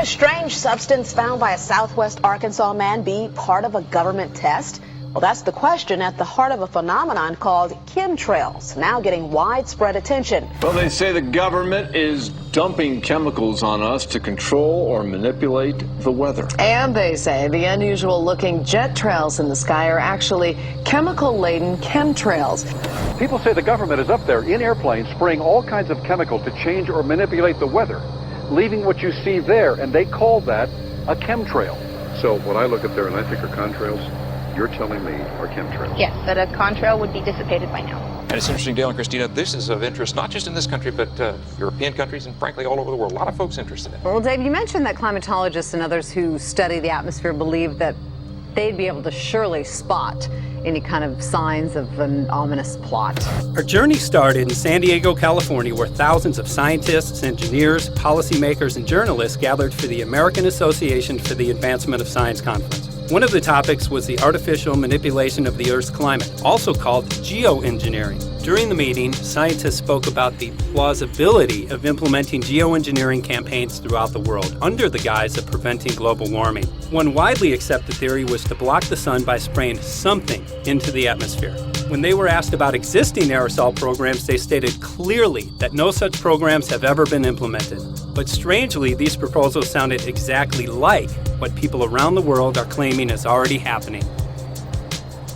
Could a strange substance found by a Southwest Arkansas man be part of a government test? Well, that's the question at the heart of a phenomenon called chemtrails, now getting widespread attention. Well, they say the government is dumping chemicals on us to control or manipulate the weather. And they say the unusual-looking jet trails in the sky are actually chemical-laden chemtrails. People say the government is up there in airplanes spraying all kinds of chemicals to change or manipulate the weather, leaving what you see there, and they call that a chemtrail. So when I look up there and I think are contrails, you're telling me are chemtrails? Yes, that a contrail would be dissipated by now. And it's interesting, Dale and Christina, this is of interest not just in this country, but European countries and frankly all over the world. A lot of folks interested in it. Well, Dave, you mentioned that climatologists and others who study the atmosphere believe that they'd be able to surely spot any kind of signs of an ominous plot. Our journey started in San Diego, California, where thousands of scientists, engineers, policymakers, and journalists gathered for the American Association for the Advancement of Science Conference. One of the topics was the artificial manipulation of the Earth's climate, also called geoengineering. During the meeting, scientists spoke about the plausibility of implementing geoengineering campaigns throughout the world under the guise of preventing global warming. One widely accepted theory was to block the sun by spraying something into the atmosphere. When they were asked about existing aerosol programs, they stated clearly that no such programs have ever been implemented. But strangely, these proposals sounded exactly like what people around the world are claiming is already happening.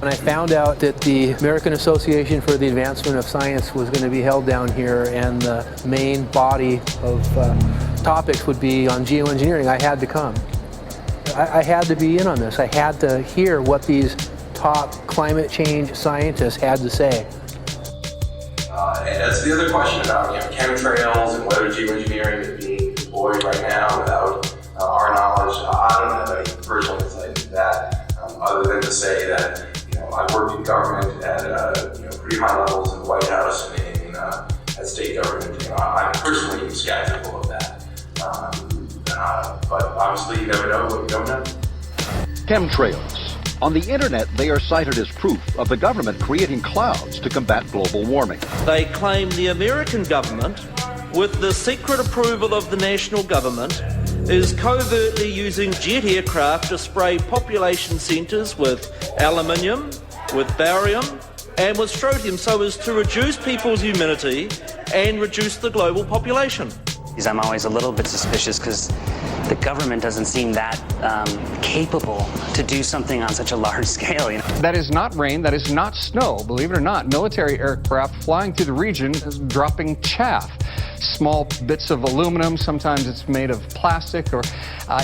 When I found out that the American Association for the Advancement of Science was going to be held down here and the main body of topics would be on geoengineering, I had to come. I had to be in on this. I had to hear what these top climate change scientists had to say. And as the other question about chemtrails and whether geoengineering is being deployed right now without our knowledge, I don't have any personal insight into that, other than to say that I've worked in government at pretty high levels in the White House and at state government. I'm personally skeptical of that, but obviously you never know what you don't know. Chemtrails. On the internet, they are cited as proof of the government creating clouds to combat global warming. They claim the American government, with the secret approval of the national government, is covertly using jet aircraft to spray population centres with aluminium, with barium and with strontium so as to reduce people's humidity and reduce the global population. I'm always a little bit suspicious because the government doesn't seem that capable to do something on such a large scale. That is not rain, that is not snow. Believe it or not, military aircraft flying through the region is dropping chaff. Small bits of aluminum, sometimes it's made of plastic or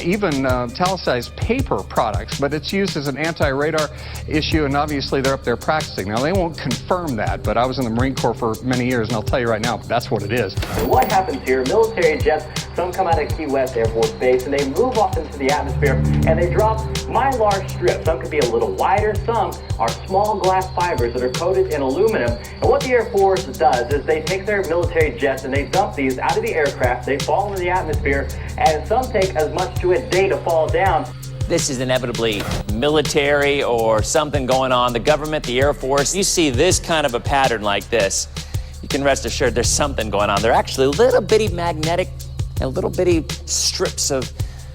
even talicized paper products, but it's used as an anti-radar issue, and obviously they're up there practicing. Now, they won't confirm that, but I was in the Marine Corps for many years, and I'll tell you right now, that's what it is. And what happens here, military jets, some come out of Key West Air Force Base, and they move off into the atmosphere, and they drop mylar strips. Some could be a little wider, some are small glass fibers that are coated in aluminum. And what the Air Force does is they take their military jets and they dump these out of the aircraft, they fall into the atmosphere, and some take as much to a day to fall down. This is inevitably military or something going on. The government, the Air Force, you see this kind of a pattern like this, you can rest assured there's something going on. They're actually little bitty magnetic and little bitty strips of,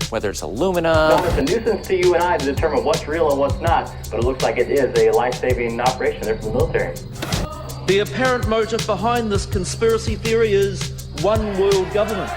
whether it's aluminum. So it's a nuisance to you and I to determine what's real and what's not, but it looks like it is a life-saving operation there for the military. The apparent motive behind this conspiracy theory is one world government.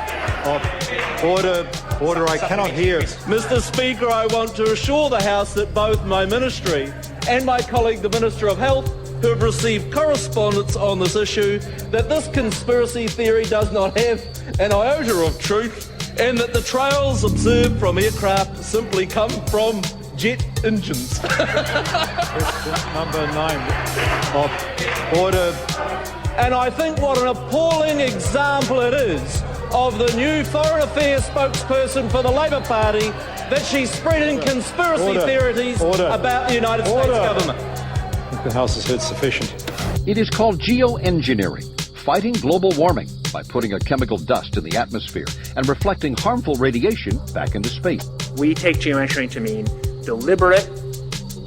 Order, I cannot hear. Mr. Speaker, I want to assure the House that both my ministry and my colleague, the Minister of Health, who have received correspondence on this issue, that this conspiracy theory does not have an iota of truth, and that the trails observed from aircraft simply come from jet engines. Question number 9. Order. And I think what an appalling example it is of the new Foreign Affairs spokesperson for the Labour Party that she's spreading conspiracy theories about the United States government. I think the House has heard sufficient. It is called geoengineering, fighting global warming by putting a chemical dust in the atmosphere and reflecting harmful radiation back into space. We take geoengineering to mean deliberate,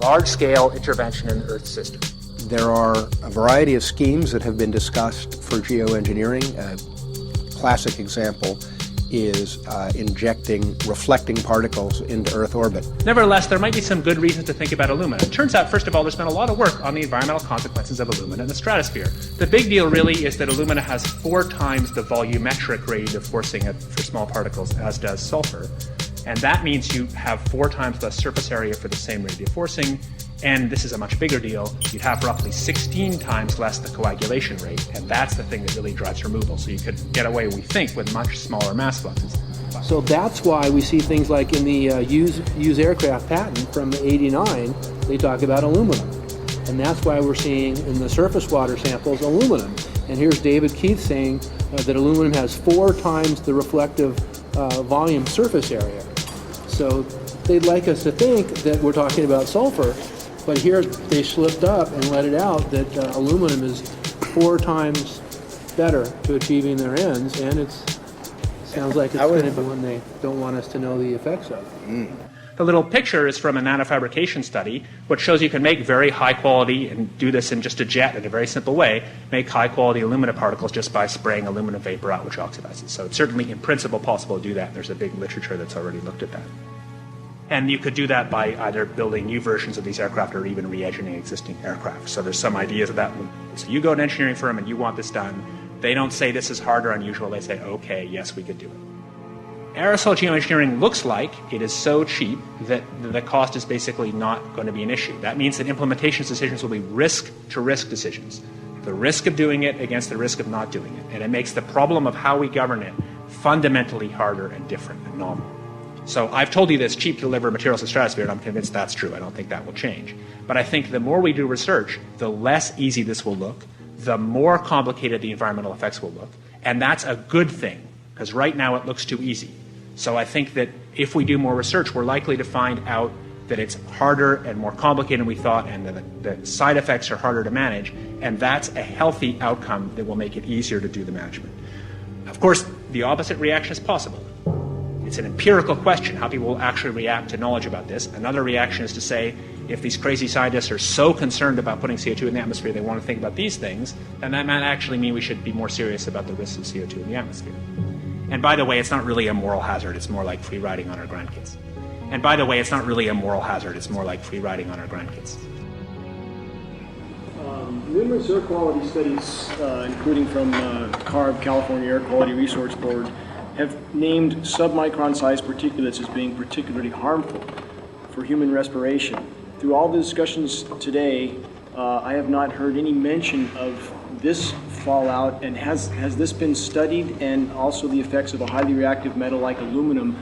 large-scale intervention in the Earth system. There are a variety of schemes that have been discussed for geoengineering. A classic example is injecting reflecting particles into Earth orbit. Nevertheless, there might be some good reasons to think about alumina. It turns out, first of all, there's been a lot of work on the environmental consequences of alumina in the stratosphere. The big deal really is that alumina has 4 times the volumetric rate of forcing for small particles as does sulfur. And that means you have 4 times less surface area for the same rate of forcing. And this is a much bigger deal. You'd have roughly 16 times less the coagulation rate, and that's the thing that really drives removal. So you could get away, we think, with much smaller mass fluxes. So that's why we see things like in the use aircraft patent from '89, they talk about aluminum. And that's why we're seeing in the surface water samples aluminum. And here's David Keith saying that aluminum has 4 times the reflective volume surface area. So they'd like us to think that we're talking about sulfur, but here they slipped up and let it out that aluminum is 4 times better to achieving their ends, and it sounds like it's going to be one they don't want us to know the effects of. The little picture is from a nanofabrication study, which shows you can make very high quality, and do this in just a jet in a very simple way, make high quality alumina particles just by spraying aluminum vapor out, which oxidizes. So it's certainly in principle possible to do that. There's a big literature that's already looked at that. And you could do that by either building new versions of these aircraft or even re-engineering existing aircraft. So there's some ideas of that. So you go to an engineering firm and you want this done. They don't say this is hard or unusual. They say, okay, yes, we could do it. Aerosol geoengineering looks like it is so cheap that the cost is basically not going to be an issue. That means that implementation decisions will be risk-to-risk decisions. The risk of doing it against the risk of not doing it. And it makes the problem of how we govern it fundamentally harder and different and novel. So I've told you that it's cheap to deliver materials to the stratosphere, and I'm convinced that's true. I don't think that will change. But I think the more we do research, the less easy this will look, the more complicated the environmental effects will look. And that's a good thing, because right now it looks too easy. So I think that if we do more research, we're likely to find out that it's harder and more complicated than we thought, and that the side effects are harder to manage. And that's a healthy outcome that will make it easier to do the management. Of course, the opposite reaction is possible. It's an empirical question, how people will actually react to knowledge about this. Another reaction is to say, if these crazy scientists are so concerned about putting CO2 in the atmosphere, they want to think about these things, then that might actually mean we should be more serious about the risks of CO2 in the atmosphere. And by the way, it's not really a moral hazard, it's more like free riding on our grandkids. And by the way, it's not really a moral hazard, it's more like free riding on our grandkids. Numerous air quality studies, including from CARB, California Air Quality Resource Board, have named submicron-sized particulates as being particularly harmful for human respiration. Through all the discussions today, I have not heard any mention of this fallout, and has this been studied, and also the effects of a highly reactive metal like aluminum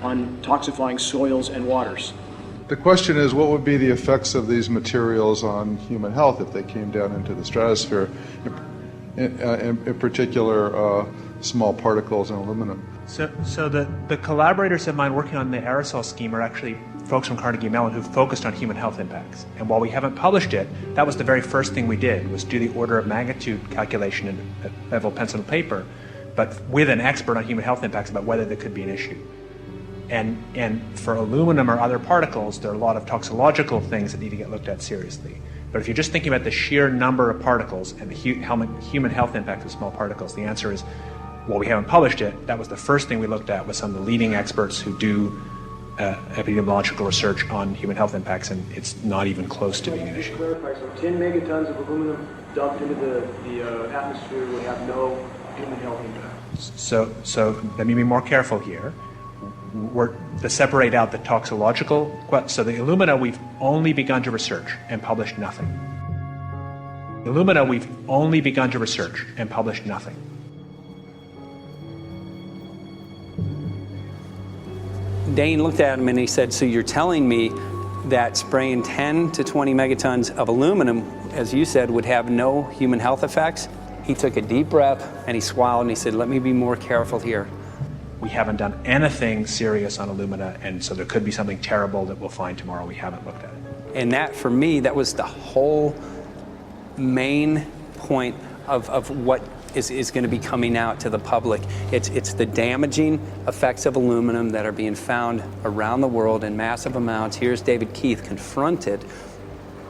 on toxifying soils and waters? The question is, what would be the effects of these materials on human health if they came down into the stratosphere, in particular small particles and aluminum? So the collaborators of mine working on the aerosol scheme are actually folks from Carnegie Mellon who focused on human health impacts. And while we haven't published it, that was the very first thing we did, was do the order of magnitude calculation in level pencil and paper, but with an expert on human health impacts about whether there could be an issue. And for aluminum or other particles, there are a lot of toxicological things that need to get looked at seriously. But if you're just thinking about the sheer number of particles and the human health impact of small particles, the answer is, well, we haven't published it. That was the first thing we looked at with some of the leading experts who do epidemiological research on human health impacts, and it's not even close to being an issue. Clarify, so 10 megatons of aluminum dumped into the atmosphere would have no human health impact. So let me be more careful here. We're to separate out the toxicological. So the alumina, we've only begun to research and published nothing. Alumina, we've only begun to research and published nothing. Dane looked at him and he said, so you're telling me that spraying 10 to 20 megatons of aluminum, as you said, would have no human health effects? He took a deep breath and he swallowed and he said, let me be more careful here. We haven't done anything serious on alumina, and so there could be something terrible that we'll find tomorrow. We haven't looked at it. And that, for me, that was the whole main point of what is going to be coming out to the public. It's the damaging effects of aluminum that are being found around the world in massive amounts. Here's David Keith confronted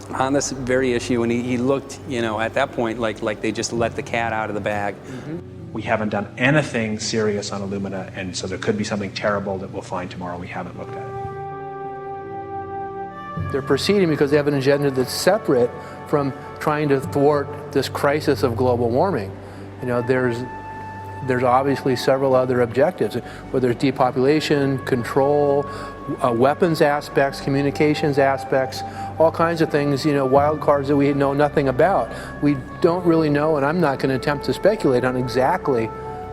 on this very issue, and he looked, at that point like they just let the cat out of the bag. Mm-hmm. We haven't done anything serious on Illumina, and so there could be something terrible that we'll find tomorrow. We haven't looked at it. They're proceeding because they have an agenda that's separate from trying to thwart this crisis of global warming. You know, there's obviously several other objectives, whether it's depopulation, control, weapons aspects, communications aspects, all kinds of things, you know, wild cards that we know nothing about. We don't really know, and I'm not going to attempt to speculate on exactly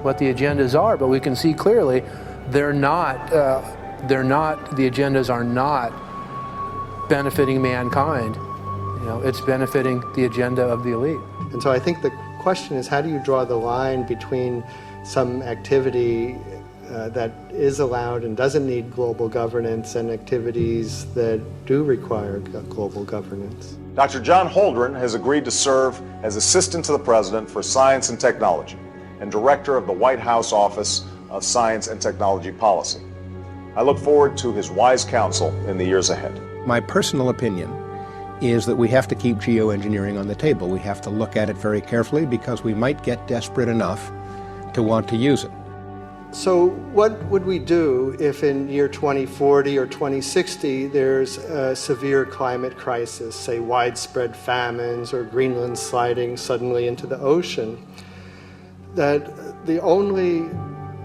what the agendas are, but we can see clearly the agendas are not benefiting mankind. You know, it's benefiting the agenda of the elite. And so I think the question is, how do you draw the line between some activity that is allowed and doesn't need global governance and activities that do require global governance? Dr. John Holdren has agreed to serve as Assistant to the President for Science and Technology and Director of the White House Office of Science and Technology Policy. I look forward to his wise counsel in the years ahead. My personal opinion is that we have to keep geoengineering on the table. We have to look at it very carefully because we might get desperate enough to want to use it. So what would we do if in year 2040 or 2060 there's a severe climate crisis, say widespread famines or Greenland sliding suddenly into the ocean? That the only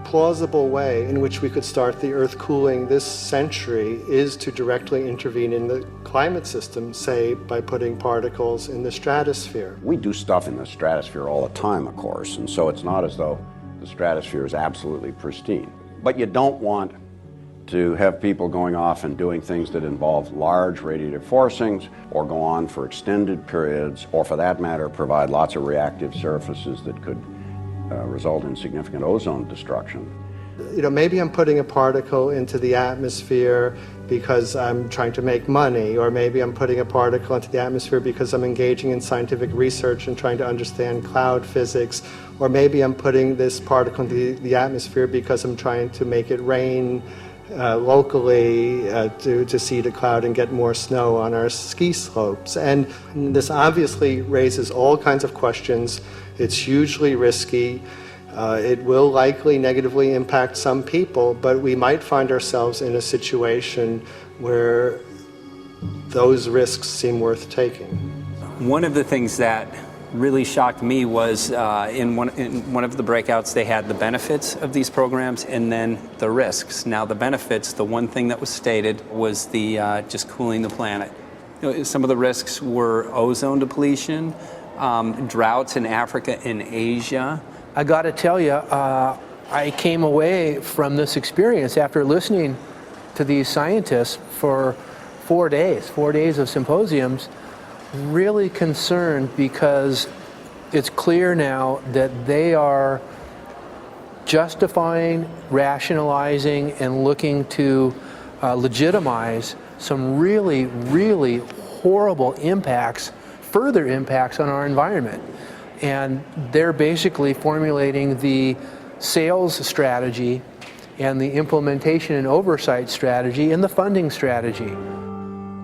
plausible way in which we could start the Earth cooling this century is to directly intervene in the climate system, say by putting particles in the stratosphere. We do stuff in the stratosphere all the time, of course, and so it's not as though the stratosphere is absolutely pristine. But you don't want to have people going off and doing things that involve large radiative forcings or go on for extended periods, or for that matter, provide lots of reactive surfaces that could result in significant ozone destruction. You know, maybe I'm putting a particle into the atmosphere because I'm trying to make money, or maybe I'm putting a particle into the atmosphere because I'm engaging in scientific research and trying to understand cloud physics, or maybe I'm putting this particle into the atmosphere because I'm trying to make it rain locally to seed a cloud and get more snow on our ski slopes. And this obviously raises all kinds of questions. It's hugely risky. It will likely negatively impact some people, but we might find ourselves in a situation where those risks seem worth taking. One of the things that really shocked me was in one of the breakouts, they had the benefits of these programs and then the risks. Now the benefits, the one thing that was stated was the just cooling the planet. You know, some of the risks were ozone depletion, droughts in Africa and Asia. I got to tell you, I came away from this experience after listening to these scientists for 4 days of symposiums, really concerned, because it's clear now that they are justifying, rationalizing, and looking to legitimize some really, really horrible impacts, further impacts on our environment. And they're basically formulating the sales strategy and the implementation and oversight strategy and the funding strategy.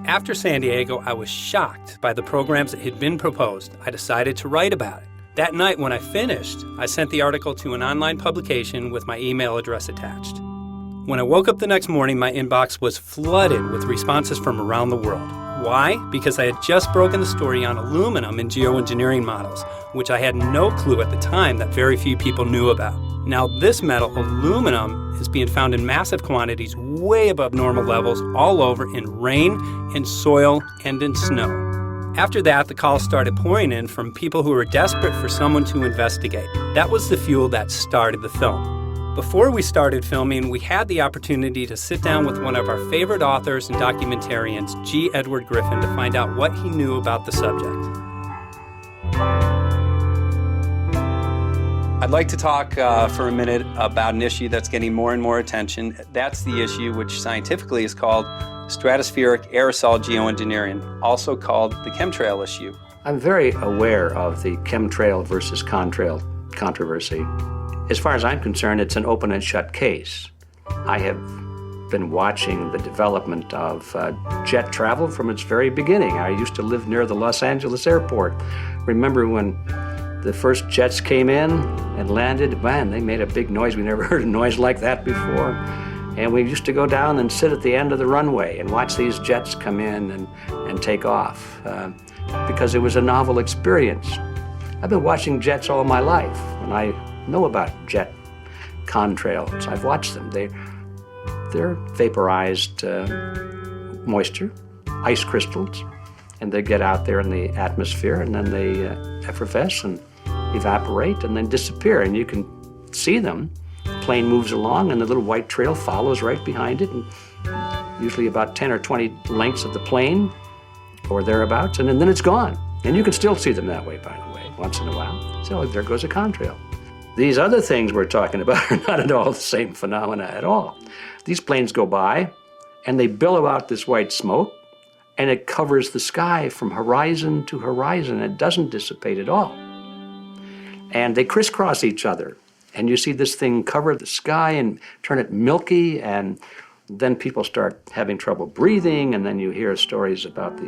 After San Diego, I was shocked by the programs that had been proposed. I decided to write about it. That night when I finished, I sent the article to an online publication with my email address attached. When I woke up the next morning, my inbox was flooded with responses from around the world. Why? Because I had just broken the story on aluminum in geoengineering models, which I had no clue at the time that very few people knew about. Now, this metal, aluminum, is being found in massive quantities way above normal levels all over in rain, in soil, and in snow. After that, the calls started pouring in from people who were desperate for someone to investigate. That was the fuel that started the film. Before we started filming, we had the opportunity to sit down with one of our favorite authors and documentarians, G. Edward Griffin, to find out what he knew about the subject. I'd like to talk for a minute about an issue that's getting more and more attention. That's the issue which scientifically is called stratospheric aerosol geoengineering, also called the chemtrail issue. I'm very aware of the chemtrail versus contrail controversy. As far as I'm concerned, it's an open and shut case. I have been watching the development of jet travel from its very beginning. I used to live near the Los Angeles airport. Remember when the first jets came in and landed, man, they made a big noise. We never heard a noise like that before. And we used to go down and sit at the end of the runway and watch these jets come in and take off because it was a novel experience. I've been watching jets all my life, and I know about jet contrails. I've watched them. They're vaporized moisture, ice crystals, and they get out there in the atmosphere, and then they effervesce and evaporate and then disappear, and you can see them. The plane moves along, and the little white trail follows right behind it, and usually about 10 or 20 lengths of the plane or thereabouts, and then it's gone. And you can still see them that way, by the way, once in a while. So there goes a contrail. These other things we're talking about are not at all the same phenomena at all. These planes go by, and they billow out this white smoke, and it covers the sky from horizon to horizon. It doesn't dissipate at all. And they crisscross each other. And you see this thing cover the sky and turn it milky, and then people start having trouble breathing, and then you hear stories about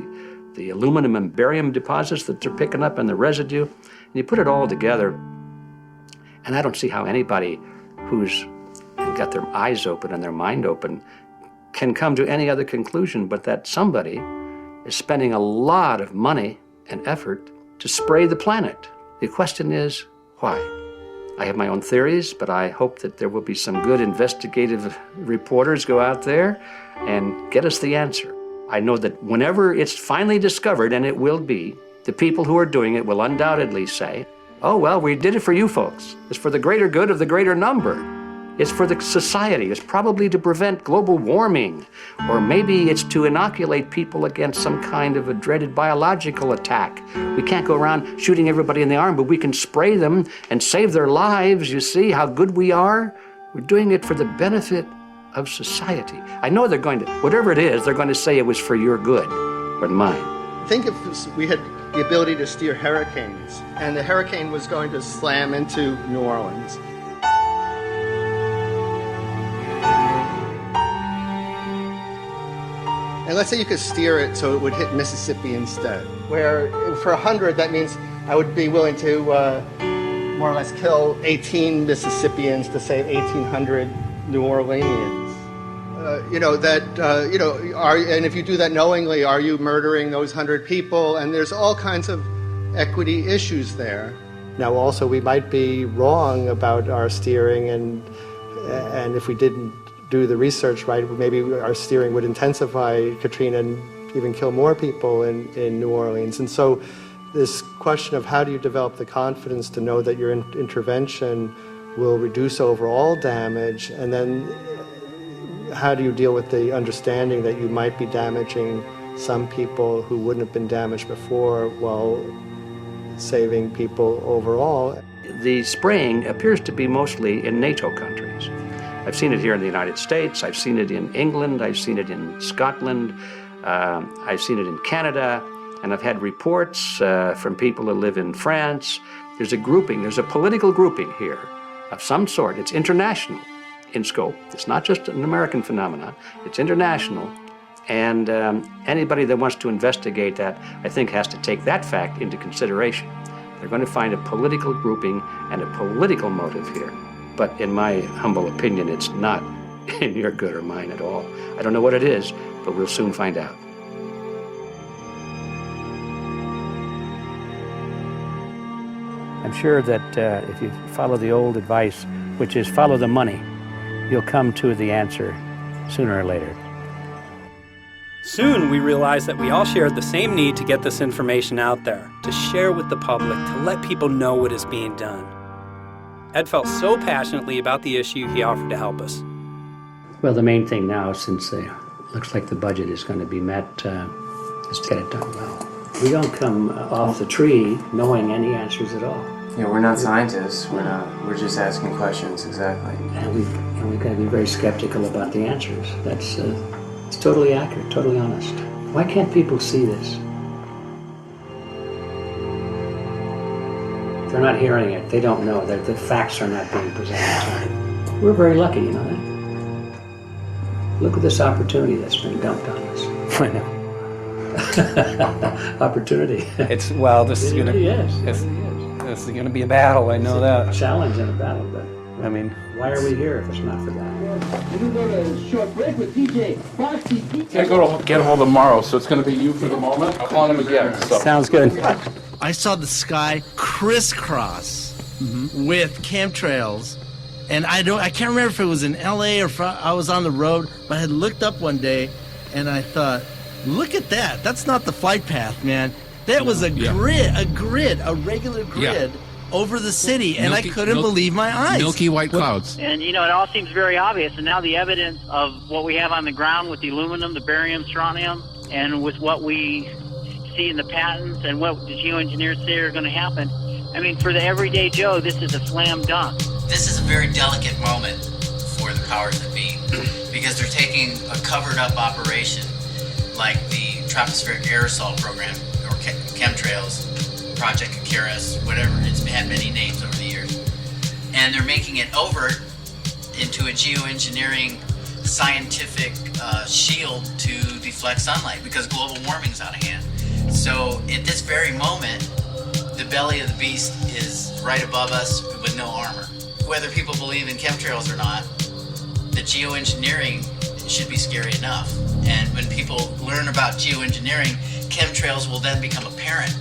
the aluminum and barium deposits that they're picking up and the residue. And you put it all together, and I don't see how anybody who's got their eyes open and their mind open can come to any other conclusion but that somebody is spending a lot of money and effort to spray the planet. The question is, why? I have my own theories, but I hope that there will be some good investigative reporters go out there and get us the answer. I know that whenever it's finally discovered, and it will be, the people who are doing it will undoubtedly say, oh, well, we did it for you folks. It's for the greater good of the greater number. It's for the society. It's probably to prevent global warming. Or maybe it's to inoculate people against some kind of a dreaded biological attack. We can't go around shooting everybody in the arm, but we can spray them and save their lives. You see how good we are? We're doing it for the benefit of society. I know they're going to, whatever it is, they're going to say it was for your good or mine. Think if we had the ability to steer hurricanes, and the hurricane was going to slam into New Orleans. And let's say you could steer it so it would hit Mississippi instead, where for 100, that means I would be willing to more or less kill 18 Mississippians to save 1,800 New Orleanians. And if you do that knowingly, are you murdering those 100 people? And there's all kinds of equity issues there. Now, also, we might be wrong about our steering, and if we didn't do the research right, maybe our steering would intensify Katrina and even kill more people in New Orleans. And so this question of how do you develop the confidence to know that your intervention will reduce overall damage, and then how do you deal with the understanding that you might be damaging some people who wouldn't have been damaged before while saving people overall? The spraying appears to be mostly in NATO countries. I've seen it here in the United States, I've seen it in England, I've seen it in Scotland, I've seen it in Canada, and I've had reports from people who live in France. There's a grouping, there's a political grouping here of some sort. It's international in scope. It's not just an American phenomenon, it's international. And anybody that wants to investigate that, I think, has to take that fact into consideration. They're going to find a political grouping and a political motive here. But in my humble opinion, it's not in your good or mine at all. I don't know what it is, but we'll soon find out. I'm sure that if you follow the old advice, which is follow the money, you'll come to the answer sooner or later. Soon we realized that we all shared the same need to get this information out there, to share with the public, to let people know what is being done. Ed felt so passionately about the issue, he offered to help us. Well, the main thing now, since it looks like the budget is going to be met, is to get it done well. We don't come off the tree knowing any answers at all. Yeah, we're not scientists. We're just asking questions, exactly. And we've got to be very skeptical about the answers. That's it's totally accurate, totally honest. Why can't people see this? They're not hearing it. They don't know. The facts are not being presented to them. We're very lucky, you know that? Look at this opportunity that's been dumped on us. I know. Opportunity. It's, well, this is going to... Yes. This is going to be a battle, I know that. Challenge and a battle, but I mean, why are we here if it's not for that? We're going to go to a short break with DJ Foxy. Can't go to get home tomorrow, so it's going to be you for the moment. I'll call him again. So. Sounds good. I saw the sky crisscross with chemtrails, and I can't remember if it was in LA or if I was on the road, but I had looked up one day and I thought, look at that. That's not the flight path, man. That was a regular grid over the city, and I couldn't believe my eyes. Milky white clouds. And, you know, it all seems very obvious, and now the evidence of what we have on the ground with the aluminum, the barium, strontium, and with what we see in the patents and what the geoengineers say are going to happen, I mean, for the everyday Joe, this is a slam dunk. This is a very delicate moment for the powers that be, because they're taking a covered-up operation like the Tropospheric Aerosol Program, or chemtrails, Project Icarus, whatever, it's had many names over the years, and they're making it over into a geoengineering scientific shield to deflect sunlight, because global warming's out of hand. So at this very moment, the belly of the beast is right above us with no armor. Whether people believe in chemtrails or not, the geoengineering should be scary enough. And when people learn about geoengineering, chemtrails will then become apparent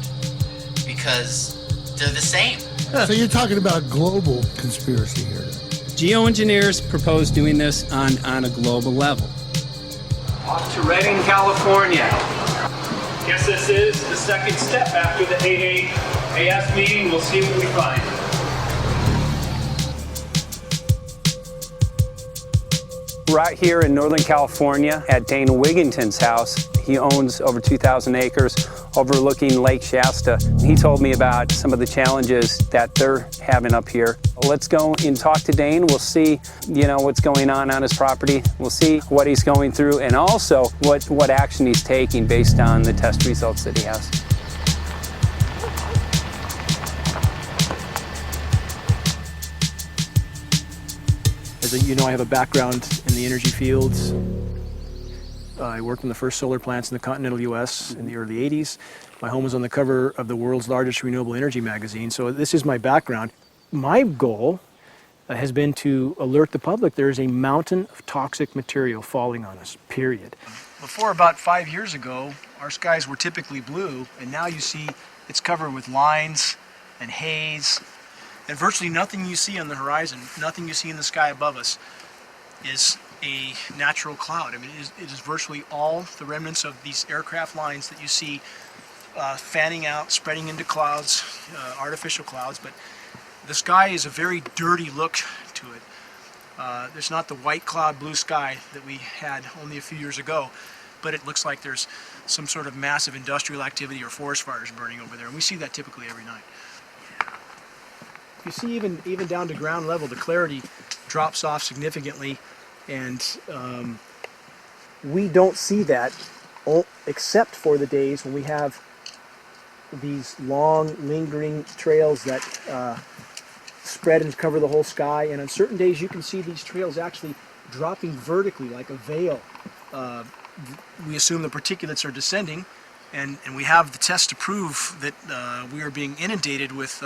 because they're the same. So you're talking about global conspiracy here. Geoengineers propose doing this on a global level. Off to Redding, California. Guess this is the second step after the AAAS meeting. We'll see what we find. Right here in Northern California at Dana Wigington's house. He owns over 2,000 acres overlooking Lake Shasta. He told me about some of the challenges that they're having up here. Let's go and talk to Dane. We'll see, what's going on his property. We'll see what he's going through and also what action he's taking based on the test results that he has. As you know, I have a background in the energy fields. I worked on the first solar plants in the continental U.S. in the early 80s. My home was on the cover of the world's largest renewable energy magazine, so this is my background. My goal has been to alert the public there is a mountain of toxic material falling on us, period. Before about 5 years ago, our skies were typically blue, and now you see it's covered with lines and haze, and virtually nothing you see on the horizon, nothing you see in the sky above us is a natural cloud. I mean, it is virtually all the remnants of these aircraft lines that you see fanning out, spreading into clouds, artificial clouds, but the sky is a very dirty look to it. There's not the white cloud blue sky that we had only a few years ago, but it looks like there's some sort of massive industrial activity or forest fires burning over there, and we see that typically every night. You see even down to ground level, the clarity drops off significantly, and we don't see that except for the days when we have these long, lingering trails that spread and cover the whole sky, and on certain days you can see these trails actually dropping vertically like a veil. We assume the particulates are descending, and we have the test to prove that we are being inundated with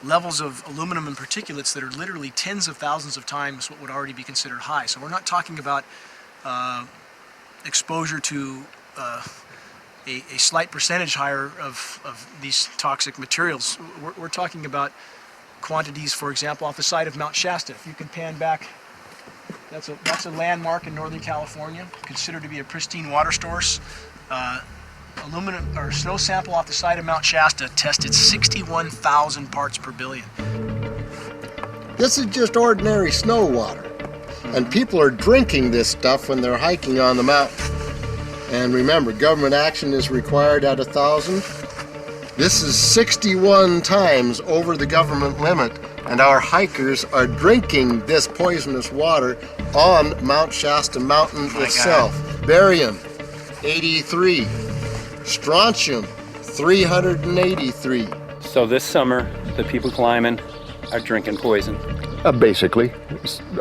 levels of aluminum and particulates that are literally tens of thousands of times what would already be considered high. So we're not talking about exposure to a slight percentage higher of these toxic materials. We're talking about quantities, for example, off the side of Mount Shasta. If you can pan back, that's a landmark in Northern California, considered to be a pristine water source. Aluminum or snow sample off the side of Mount Shasta tested 61,000 parts per billion. This is just ordinary snow water, and people are drinking this stuff when they're hiking on the mountain. And remember, government action is required at 1,000. This is 61 times over the government limit, and our hikers are drinking this poisonous water on Mount Shasta Mountain itself. God. Barium, 83. Strontium, 383. So this summer, the people climbing are drinking poison. Basically.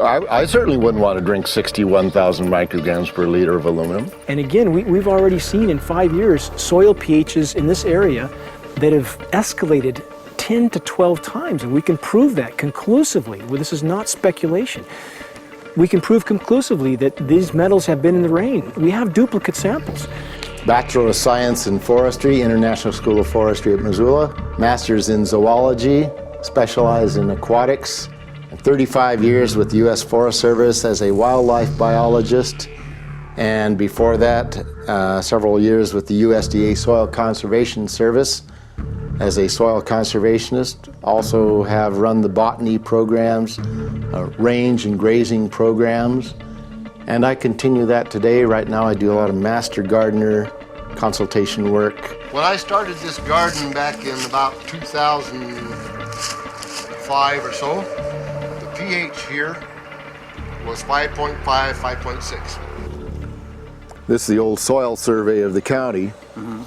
I certainly wouldn't want to drink 61,000 micrograms per liter of aluminum. And again, we've already seen in 5 years soil pHs in this area that have escalated 10 to 12 times, and we can prove that conclusively. Well, this is not speculation. We can prove conclusively that these metals have been in the rain. We have duplicate samples. Bachelor of Science in Forestry, International School of Forestry at Missoula. Master's in Zoology, specialized in aquatics. 35 years with the U.S. Forest Service as a wildlife biologist. And before that, several years with the USDA Soil Conservation Service as a soil conservationist. Also have run the botany programs, range and grazing programs. And I continue that today. Right now I do a lot of master gardener consultation work. When I started this garden back in about 2005 or so, the pH here was 5.5, 5.6. This is the old soil survey of the county.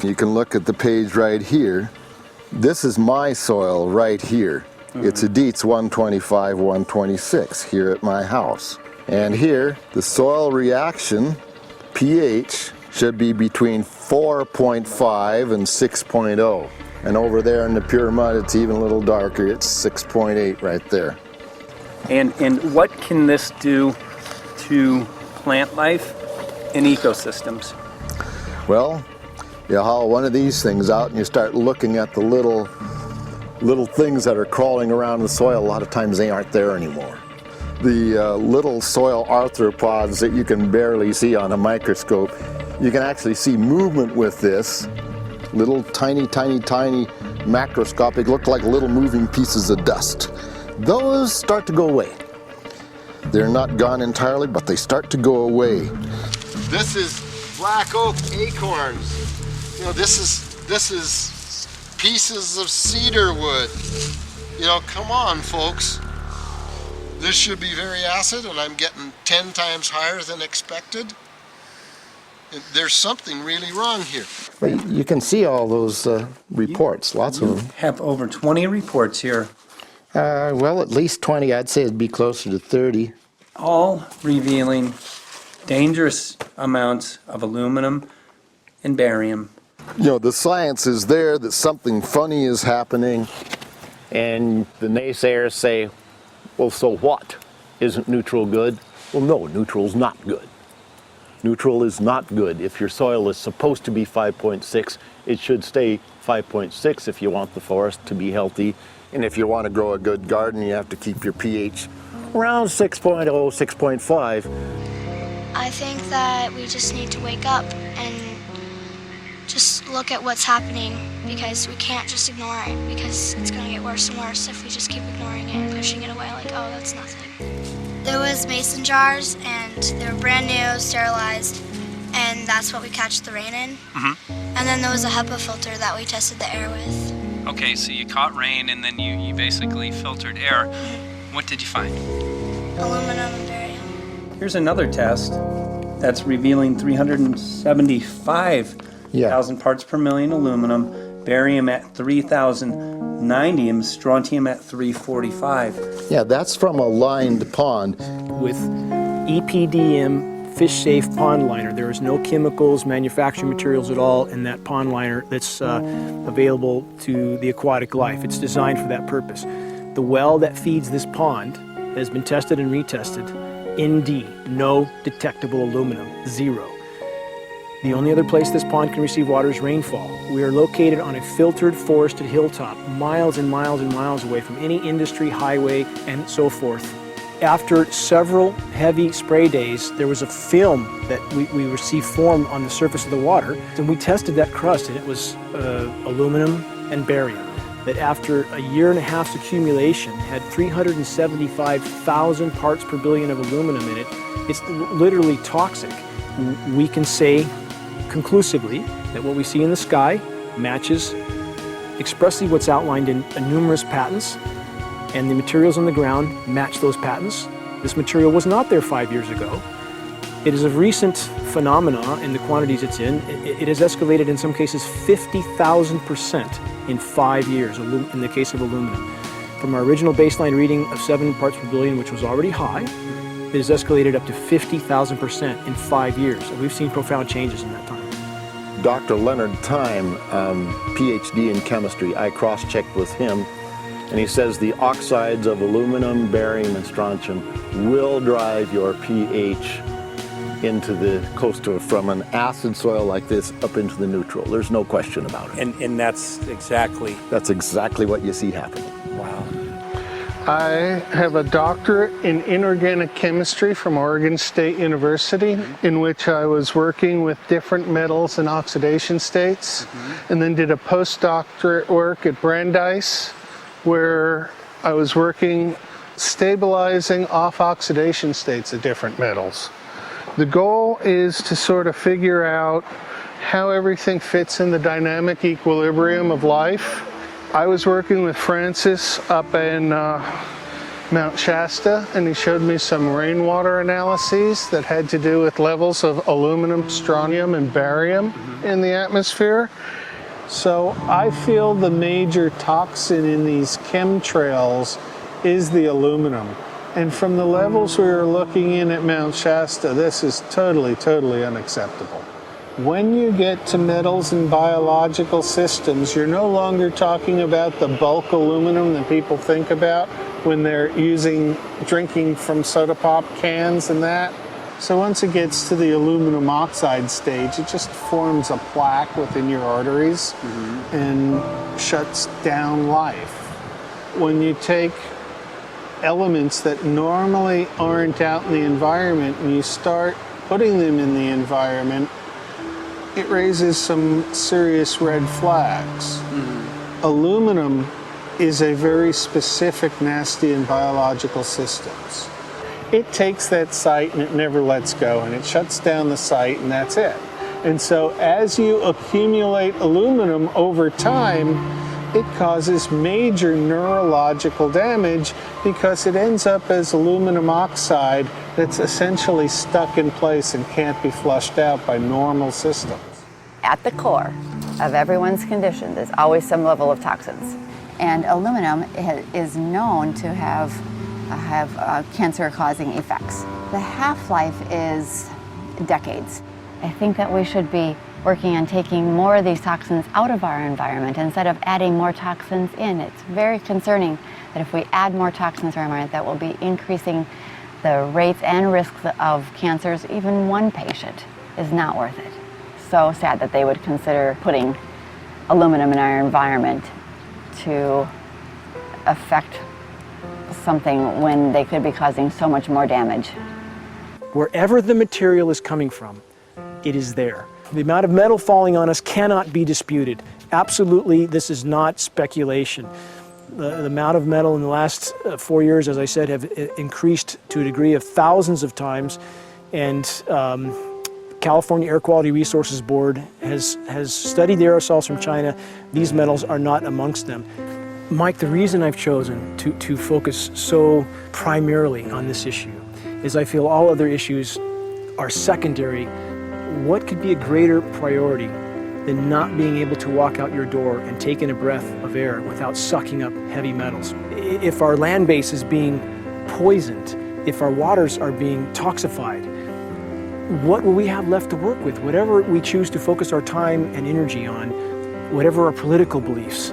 You can look at the page right here. This is my soil right here. It's a Dietz 125, 126 here at my house. And here, the soil reaction pH should be between 4.5 and 6.0. And over there in the pure mud, it's even a little darker. It's 6.8 right there. And what can this do to plant life and ecosystems? Well, you haul one of these things out and you start looking at the little things that are crawling around the soil. A lot of times they aren't there anymore. The little soil arthropods that you can barely see on a microscope, you can actually see movement with this. Little tiny macroscopic, look like little moving pieces of dust. Those start to go away. They're not gone entirely, but they start to go away. This is black oak acorns. You know, this is pieces of cedar wood. You know, come on, folks. This should be very acid, and I'm getting 10 times higher than expected. There's something really wrong here. But you can see all those reports, lots of them. Have over 20 reports here. Well, at least 20. I'd say it'd be closer to 30. All revealing dangerous amounts of aluminum and barium. You know, the science is there that something funny is happening, and the naysayers say, well, so what? Isn't neutral good? Well, no, neutral's not good. Neutral is not good. If your soil is supposed to be 5.6, it should stay 5.6 if you want the forest to be healthy. And if you want to grow a good garden, you have to keep your pH around 6.0, 6.5. I think that we just need to wake up and just look at what's happening, because we can't just ignore it, because it's going to get worse and worse if we just keep ignoring it and pushing it away like, oh, that's nothing. There was mason jars, and they were brand new, sterilized, and that's what we catch the rain in. And then there was a HEPA filter that we tested the air with. Okay, so you caught rain and then you basically filtered air. What did you find? Aluminum and barium. Here's another test that's revealing 375,000 parts per million aluminum, barium at 3,090, and strontium at 345. Yeah, that's from a lined pond. With EPDM fish safe pond liner. There is no chemicals, manufacturing materials at all in that pond liner that's available to the aquatic life. It's designed for that purpose. The well that feeds this pond has been tested and retested. ND, no detectable aluminum, 0. The only other place this pond can receive water is rainfall. We are located on a filtered, forested hilltop, miles and miles and miles away from any industry, highway, and so forth. After several heavy spray days, there was a film that we received formed on the surface of the water, and we tested that crust, and it was aluminum and barium. That after a year and a half's accumulation had 375,000 parts per billion of aluminum in it. It's literally toxic. We can say conclusively that what we see in the sky matches expressly what's outlined in numerous patents, and the materials on the ground match those patents. This material was not there 5 years ago. It is a recent phenomena in the quantities it's in. It has escalated in some cases 50,000% in 5 years in the case of aluminum. From our original baseline reading of 7 parts per billion, which was already high, it has escalated up to 50,000% in 5 years. And we've seen profound changes in that time. Dr. Leonard Time, PhD in chemistry, I cross-checked with him And he says the oxides of aluminum, barium, and strontium will drive your pH into the from an acid soil like this up into the neutral. There's no question about it. And that's exactly what you see happening. Wow. I have a doctorate in inorganic chemistry from Oregon State University, in which I was working with different metals and oxidation states, and then did a postdoctorate work at Brandeis, where I was working stabilizing off oxidation states of different metals. The goal is to sort of figure out how everything fits in the dynamic equilibrium of life. I was working with Francis up in Mount Shasta, and he showed me some rainwater analyses that had to do with levels of aluminum, strontium, and barium in the atmosphere. So I feel the major toxin in these chemtrails is the aluminum. And from the levels we were looking in at Mount Shasta, this is totally, totally unacceptable. When you get to metals and biological systems, you're no longer talking about the bulk aluminum that people think about when they're drinking from soda pop cans and that. So once it gets to the aluminum oxide stage, it just forms a plaque within your arteries and shuts down life. When you take elements that normally aren't out in the environment and you start putting them in the environment, it raises some serious red flags. Aluminum is a very specific, nasty and biological systems. It takes that site and it never lets go, and it shuts down the site, and that's it. And so as you accumulate aluminum over time, it causes major neurological damage because it ends up as aluminum oxide that's essentially stuck in place and can't be flushed out by normal systems. At the core of everyone's condition, there's always some level of toxins. And aluminum is known to have cancer-causing effects. The half-life is decades. I think that we should be working on taking more of these toxins out of our environment instead of adding more toxins in. It's very concerning that if we add more toxins to our environment, that will be increasing the rates and risks of cancers. Even one patient is not worth it. So sad that they would consider putting aluminum in our environment to affect something when they could be causing so much more damage. Wherever the material is coming from, it is there. The amount of metal falling on us cannot be disputed. Absolutely, this is not speculation. The amount of metal in the last 4 years, as I said, have increased to a degree of thousands of times, and California Air Quality Resources Board has studied the aerosols from China. These metals are not amongst them. Mike, the reason I've chosen to focus so primarily on this issue is I feel all other issues are secondary. What could be a greater priority than not being able to walk out your door and take in a breath of air without sucking up heavy metals? If our land base is being poisoned, if our waters are being toxified, what will we have left to work with? Whatever we choose to focus our time and energy on, whatever our political beliefs,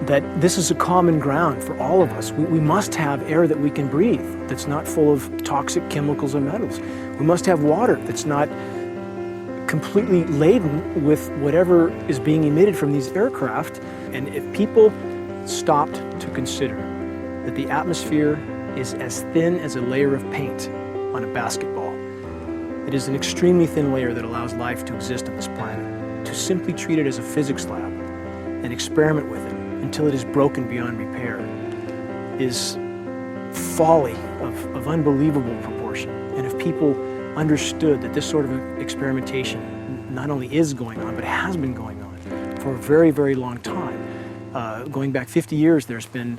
that this is a common ground for all of us. We must have air that we can breathe that's not full of toxic chemicals and metals. We must have water that's not completely laden with whatever is being emitted from these aircraft. And if people stopped to consider that the atmosphere is as thin as a layer of paint on a basketball, it is an extremely thin layer that allows life to exist on this planet, to simply treat it as a physics lab and experiment with it until it is broken beyond repair is folly of unbelievable proportion. And if people understood that this sort of experimentation not only is going on, but has been going on for a very, very long time. Going back 50 years, there's been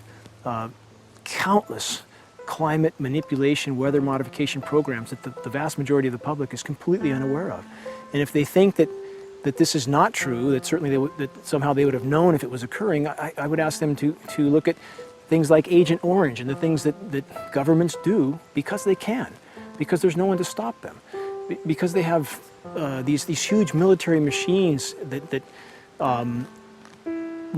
countless climate manipulation, weather modification programs that the vast majority of the public is completely unaware of. And if they think that this is not true, that certainly that somehow they would have known if it was occurring, I would ask them to look at things like Agent Orange and the things that governments do because they can, because there's no one to stop them, because they have these huge military machines that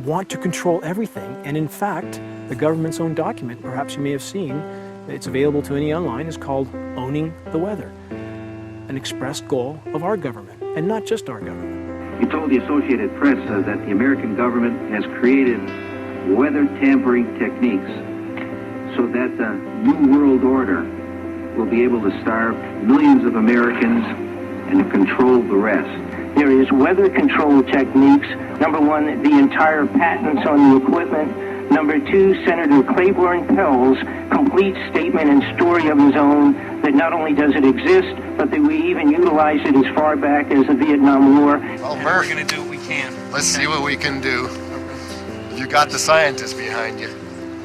want to control everything. And in fact, the government's own document, perhaps you may have seen, it's available to any online, is called Owning the Weather, an expressed goal of our government, and not just our government. He told the Associated Press that the American government has created weather tampering techniques so that the New World Order will be able to starve millions of Americans and to control the rest. There is weather control techniques. Number one, the entire patents on the equipment. Number two, Senator Claiborne Pell's complete statement and story of his own that not only does it exist, but that we even utilize it as far back as the Vietnam War. Well, Murph, we're going to do what we can. Let's see what we can do. You got the scientists behind you.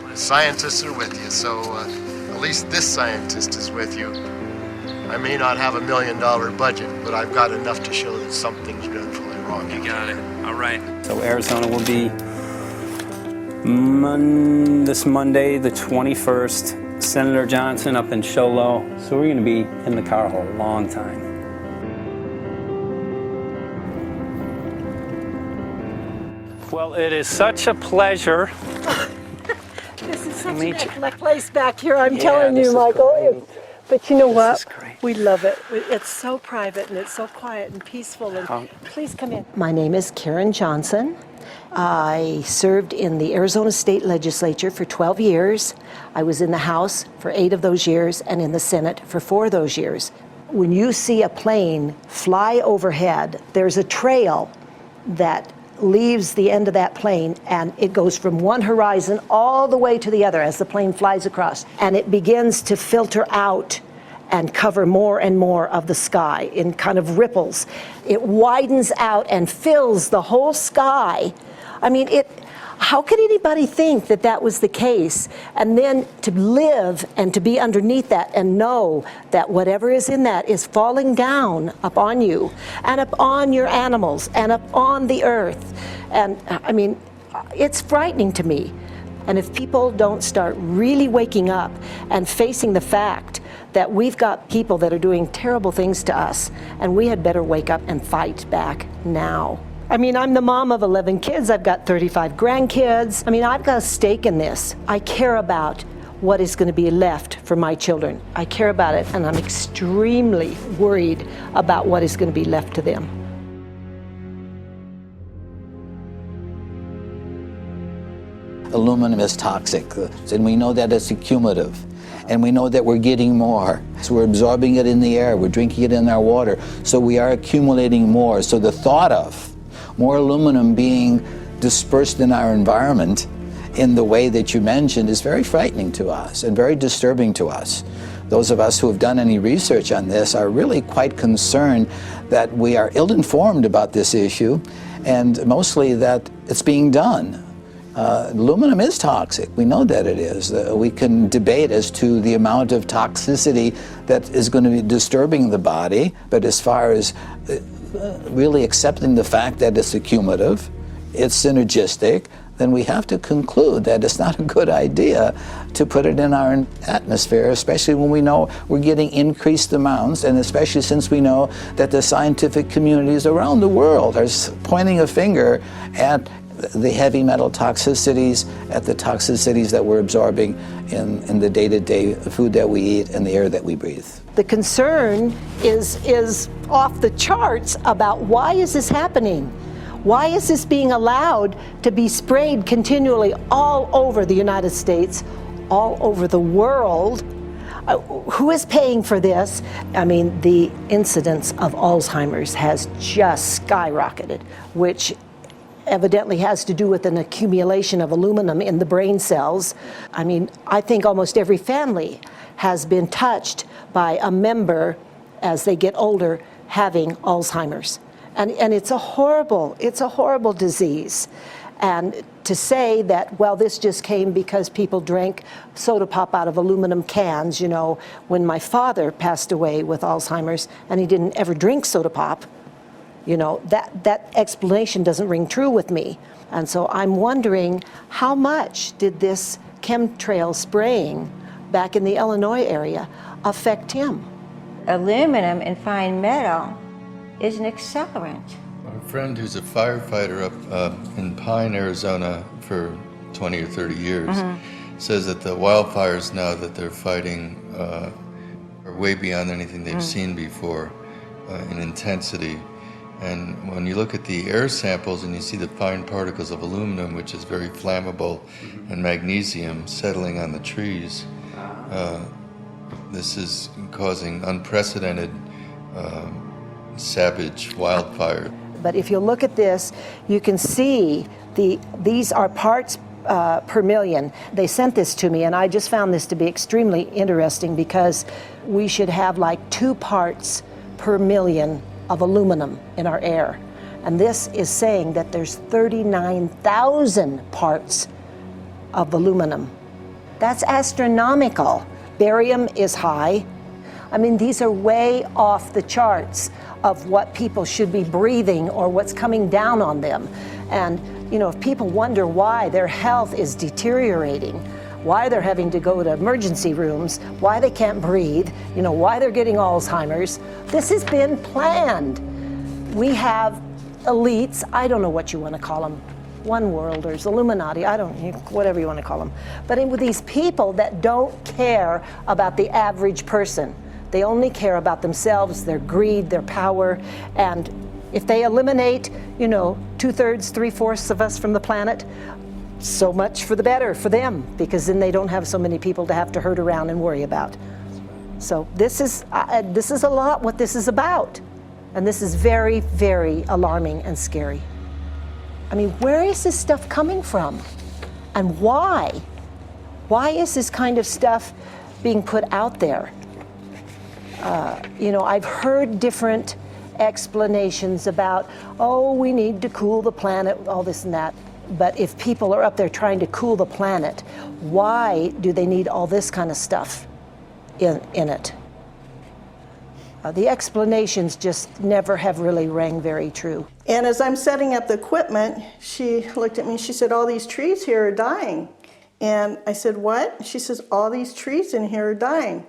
The scientists are with you, so at least this scientist is with you. I may not have $1 million budget, but I've got enough to show that something's dreadfully wrong. You got it. All right. So Arizona will be this Monday, the 21st. Senator Johnson up in Show Low. So we're going to be in the car a long time. Well, it is such a pleasure. This is such Meet a nice place back here, I'm telling you, Michael. But you know what? We love it. It's so private and it's so quiet and peaceful. And please come in. My name is Karen Johnson. I served in the Arizona State Legislature for 12 years. I was in the House for 8 of those years and in the Senate for 4 of those years. When you see a plane fly overhead, there's a trail that leaves the end of that plane, and it goes from one horizon all the way to the other as the plane flies across, and it begins to filter out and cover more and more of the sky in kind of ripples. It widens out and fills the whole sky. I mean, how could anybody think that that was the case? And then to live and to be underneath that and know that whatever is in that is falling down upon you and upon your animals and upon the earth. And I mean, it's frightening to me. And if people don't start really waking up and facing the fact that we've got people that are doing terrible things to us, and we had better wake up and fight back now. I mean, I'm the mom of 11 kids. I've got 35 grandkids. I mean, I've got a stake in this. I care about what is going to be left for my children. I care about it, and I'm extremely worried about what is going to be left to them. Aluminum is toxic, and we know that it's accumulative. And we know that we're getting more. So we're absorbing it in the air, we're drinking it in our water, so we are accumulating more. So the thought of more aluminum being dispersed in our environment in the way that you mentioned is very frightening to us and very disturbing to us. Those of us who have done any research on this are really quite concerned that we are ill-informed about this issue, and mostly that it's being done. Aluminum is toxic. We know that it is. We can debate as to the amount of toxicity that is going to be disturbing the body, but as far as really accepting the fact that it's accumulative, it's synergistic, then we have to conclude that it's not a good idea to put it in our atmosphere, especially when we know we're getting increased amounts, and especially since we know that the scientific communities around the world are pointing a finger at the heavy metal toxicities, at the toxicities that we're absorbing in the day-to-day food that we eat and the air that we breathe. The concern is off the charts about why is this happening? Why is this being allowed to be sprayed continually all over the United States, all over the world? Who is paying for this? I mean, the incidence of Alzheimer's has just skyrocketed, which evidently has to do with an accumulation of aluminum in the brain cells. I mean, I think almost every family has been touched by a member as they get older having Alzheimer's. And it's a horrible disease. And to say that, well, this just came because people drank soda pop out of aluminum cans, you know, when my father passed away with Alzheimer's and he didn't ever drink soda pop, you know, that explanation doesn't ring true with me. And so I'm wondering, how much did this chemtrail spraying back in the Illinois area affect him? Aluminum and fine metal is an accelerant. A friend who's a firefighter up in Pine, Arizona for 20 or 30 years says that the wildfires now that they're fighting are way beyond anything they've seen before in intensity. And when you look at the air samples and you see the fine particles of aluminum, which is very flammable, and magnesium settling on the trees, this is causing unprecedented savage wildfire. But if you look at this, you can see these are parts per million. They sent this to me, and I just found this to be extremely interesting because we should have like 2 parts per million of aluminum in our air. And this is saying that there's 39,000 parts of aluminum. That's astronomical. Barium is high. I mean, these are way off the charts of what people should be breathing or what's coming down on them. And, you know, if people wonder why their health is deteriorating, why they're having to go to emergency rooms, why they can't breathe, you know, why they're getting Alzheimer's, this has been planned. We have elites, I don't know what you want to call them, one worlders, Illuminati, I don't, whatever you want to call them. But with these people that don't care about the average person. They only care about themselves, their greed, their power, and if they eliminate, you know, 2/3, 3/4 of us from the planet, so much for the better for them, because then they don't have so many people to have to herd around and worry about. So this is a lot what this is about, and this is very, very alarming and scary. I mean, where is this stuff coming from, and why? Why is this kind of stuff being put out there? You know, I've heard different explanations about, oh, we need to cool the planet, all this and that. But if people are up there trying to cool the planet, why do they need all this kind of stuff in it? The explanations just never have really rang very true. And as I'm setting up the equipment, she looked at me, she said, all these trees here are dying. And I said, what? She says, all these trees in here are dying.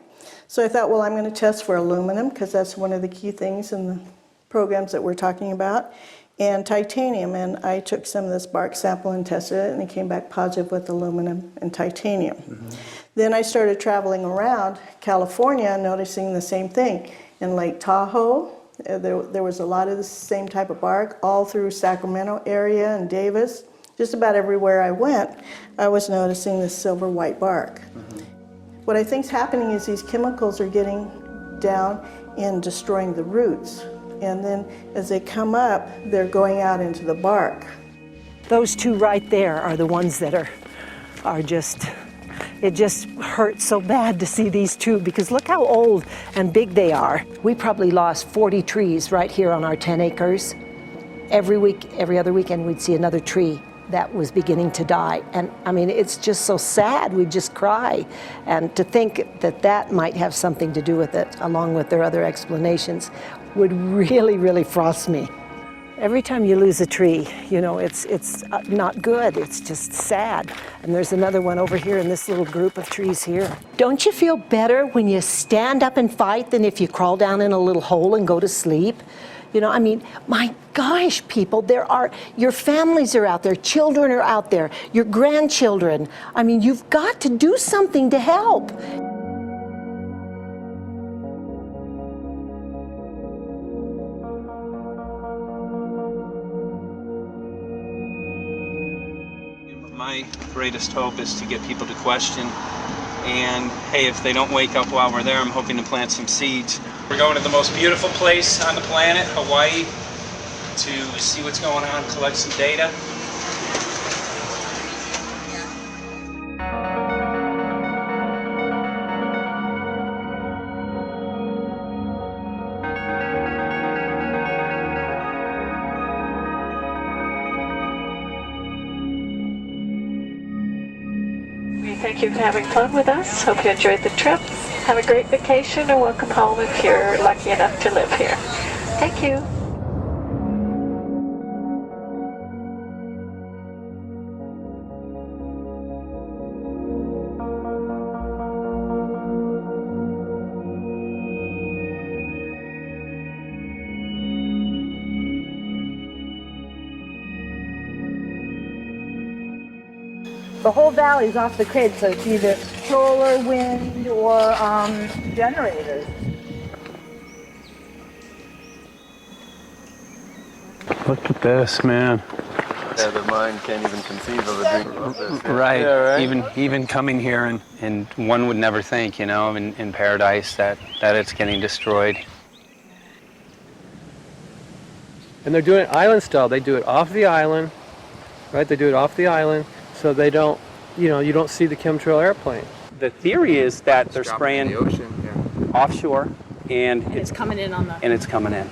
So I thought, well, I'm going to test for aluminum, because that's one of the key things in the programs that we're talking about, and titanium. And I took some of this bark sample and tested it, and it came back positive with aluminum and titanium. Then I started traveling around California, noticing the same thing. In Lake Tahoe, there was a lot of the same type of bark, all through Sacramento area and Davis. Just about everywhere I went, I was noticing this silver white bark. What I think is happening is these chemicals are getting down and destroying the roots. And then as they come up, they're going out into the bark. Those 2 right there are the ones that are just, it just hurts so bad to see these 2, because look how old and big they are. We probably lost 40 trees right here on our 10 acres. Every week, every other weekend, we'd see another tree that was beginning to die. And I mean, it's just so sad, we just cry. And to think that that might have something to do with it, along with their other explanations, would really, really frost me. Every time you lose a tree, you know, it's not good, it's just sad. And there's another one over here in this little group of trees here. Don't you feel better when you stand up and fight than if you crawl down in a little hole and go to sleep? You know, I mean, my gosh, people, your families are out there, children are out there, your grandchildren. I mean, you've got to do something to help. My greatest hope is to get people to question. And hey, if they don't wake up while we're there, I'm hoping to plant some seeds. We're going to the most beautiful place on the planet, Hawaii, to see what's going on, collect some data. Thank you for having fun with us. Hope you enjoyed the trip. Have a great vacation and welcome home if you're lucky enough to live here. Thank you. The whole valley's off the grid, so it's either solar, wind, or generators. Look at this, man. Yeah, the mind can't even conceive of a dream of this. Right. Yeah, right. Even coming here, and one would never think, you know, in paradise that it's getting destroyed. And they're doing it island style. They do it off the island, right? They do it off the island, so they don't, you know, you don't see the chemtrail airplane. The theory is that they're spraying the ocean, offshore, and It's coming in on the... and it's coming in.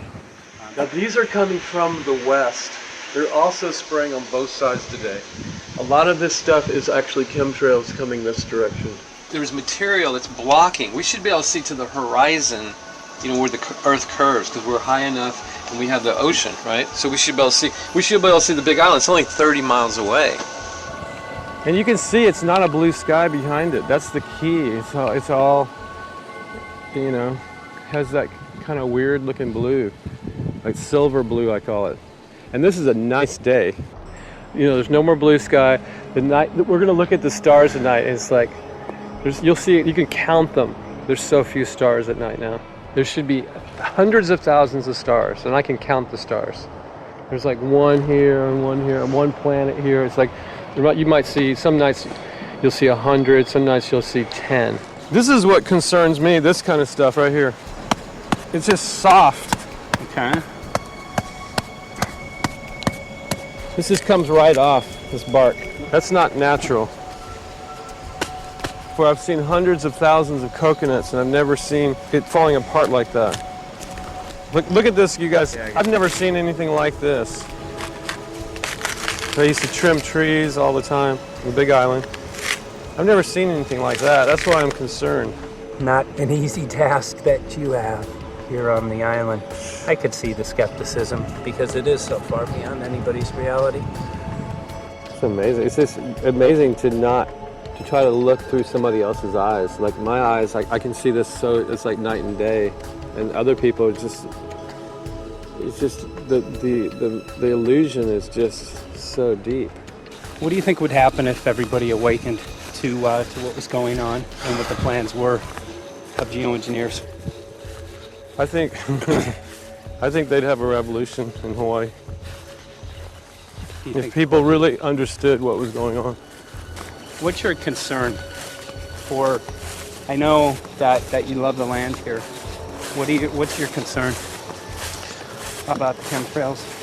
Now these are coming from the west. They're also spraying on both sides today. A lot of this stuff is actually chemtrails coming this direction. There's material that's blocking. We should be able to see to the horizon, you know, where the Earth curves, because we're high enough and we have the ocean, right? So we should be able to see. We should be able to see the Big Island. It's only 30 miles away. And you can see it's not a blue sky behind it. That's the key. It's all, you know, has that kind of weird looking blue, like silver blue, I call it. And this is a nice day. You know, there's no more blue sky. The night we're gonna look at the stars at night, and it's like, you'll see, you can count them. There's so few stars at night now. There should be hundreds of thousands of stars, and I can count the stars. There's like one here and one planet here. It's like, you might see, some nights you'll see 100, some nights you'll see 10. This is what concerns me, this kind of stuff right here. It's just soft. Okay. This just comes right off, this bark. That's not natural. For I've seen hundreds of thousands of coconuts and I've never seen it falling apart like that. Look at this, you guys. I've never seen anything like this. I used to trim trees all the time on the Big Island. I've never seen anything like that. That's why I'm concerned. Not an easy task that you have here on the island. I could see the skepticism because it is so far beyond anybody's reality. It's amazing. It's just amazing to try to look through somebody else's eyes. Like my eyes, I can see this, so it's like night and day. And other people, it's just the illusion is just so deep. What do you think would happen if everybody awakened to what was going on and what the plans were of geoengineers? I think they'd have a revolution in Hawaii. If people really understood what was going on. What's your concern for, I know that you love the land here. What's your concern about the chemtrails?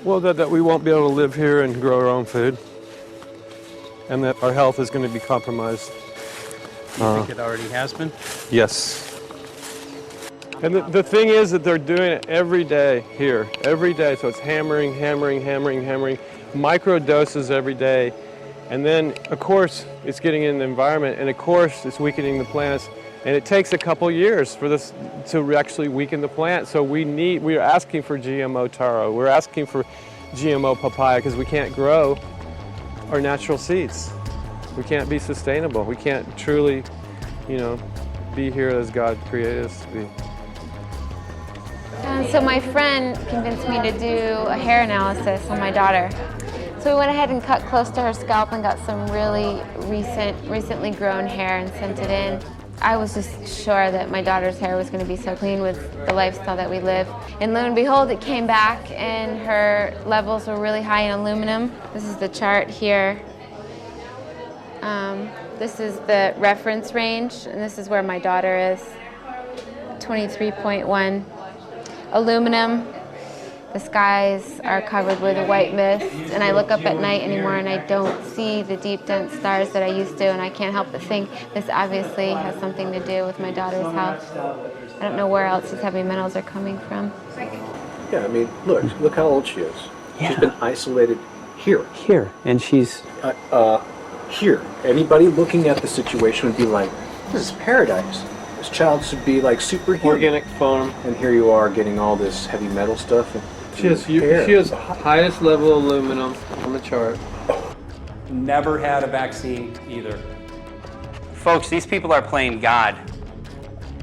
Well, that we won't be able to live here and grow our own food. And that our health is going to be compromised. Do you think it already has been? Yes. And the thing is that they're doing it every day here, every day. So it's hammering, micro doses every day. And then, of course, it's getting in the environment, and of course, it's weakening the plants. And it takes a couple years for this to actually weaken the plant. So we are asking for GMO taro. We're asking for GMO papaya because we can't grow our natural seeds. We can't be sustainable. We can't truly, you know, be here as God created us to be. So my friend convinced me to do a hair analysis on my daughter. So we went ahead and cut close to her scalp and got some really recently grown hair and sent it in. I was just sure that my daughter's hair was going to be so clean with the lifestyle that we live. And lo and behold, it came back and her levels were really high in aluminum. This is the chart here. This is the reference range, and this is where my daughter is. 23.1. Aluminum. The skies are covered with a white mist, and I look up at night anymore and I don't see the deep, dense stars that I used to, and I can't help but think this obviously has something to do with my daughter's health. I don't know where else these heavy metals are coming from. Yeah, I mean, look how old she is. Yeah. She's been isolated here. Here, and she's... Here. Anybody looking at the situation would be like, this is paradise. This child should be like superhuman. Organic farm. And here you are getting all this heavy metal stuff. She has highest level aluminum on the chart. Never had a vaccine either. Folks, these people are playing God.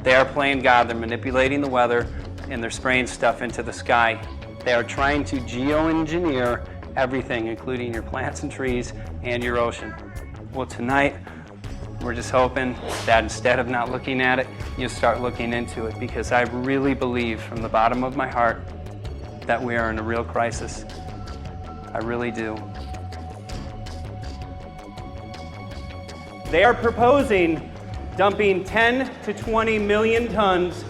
They are playing God. They're manipulating the weather and they're spraying stuff into the sky. They are trying to geoengineer everything, including your plants and trees and your ocean. Well, tonight, we're just hoping that instead of not looking at it, you start looking into it, because I really believe from the bottom of my heart that we are in a real crisis. I really do. They are proposing dumping 10 to 20 million tons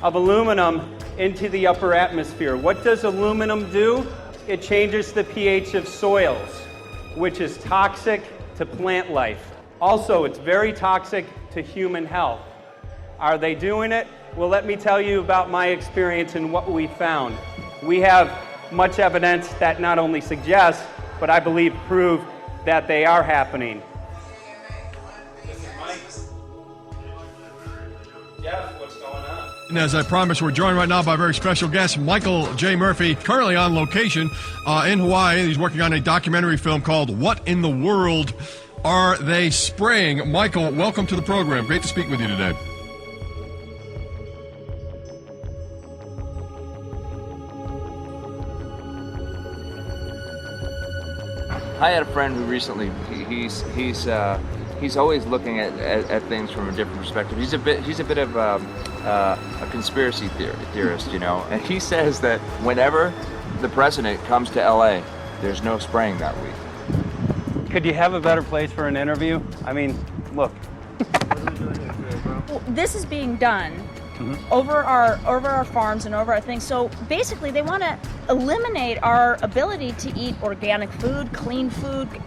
of aluminum into the upper atmosphere. What does aluminum do? It changes the pH of soils, which is toxic to plant life. Also, it's very toxic to human health. Are they doing it? Well, let me tell you about my experience and what we found. We have much evidence that not only suggests, but I believe prove that they are happening. Jeff, what's going on? And as I promised, we're joined right now by a very special guest, Michael J. Murphy, currently on location in Hawaii. He's working on a documentary film called What in the World Are They Spraying? Michael, welcome to the program. Great to speak with you today. I had a friend who recently, he's always looking at things from a different perspective. He's a bit of a conspiracy theorist, you know. And he says that whenever the president comes to LA, there's no spraying that week. Could you have a better place for an interview? I mean, look. Well, this is being done over our farms and over our things. So basically, they want to eliminate our ability to eat organic food,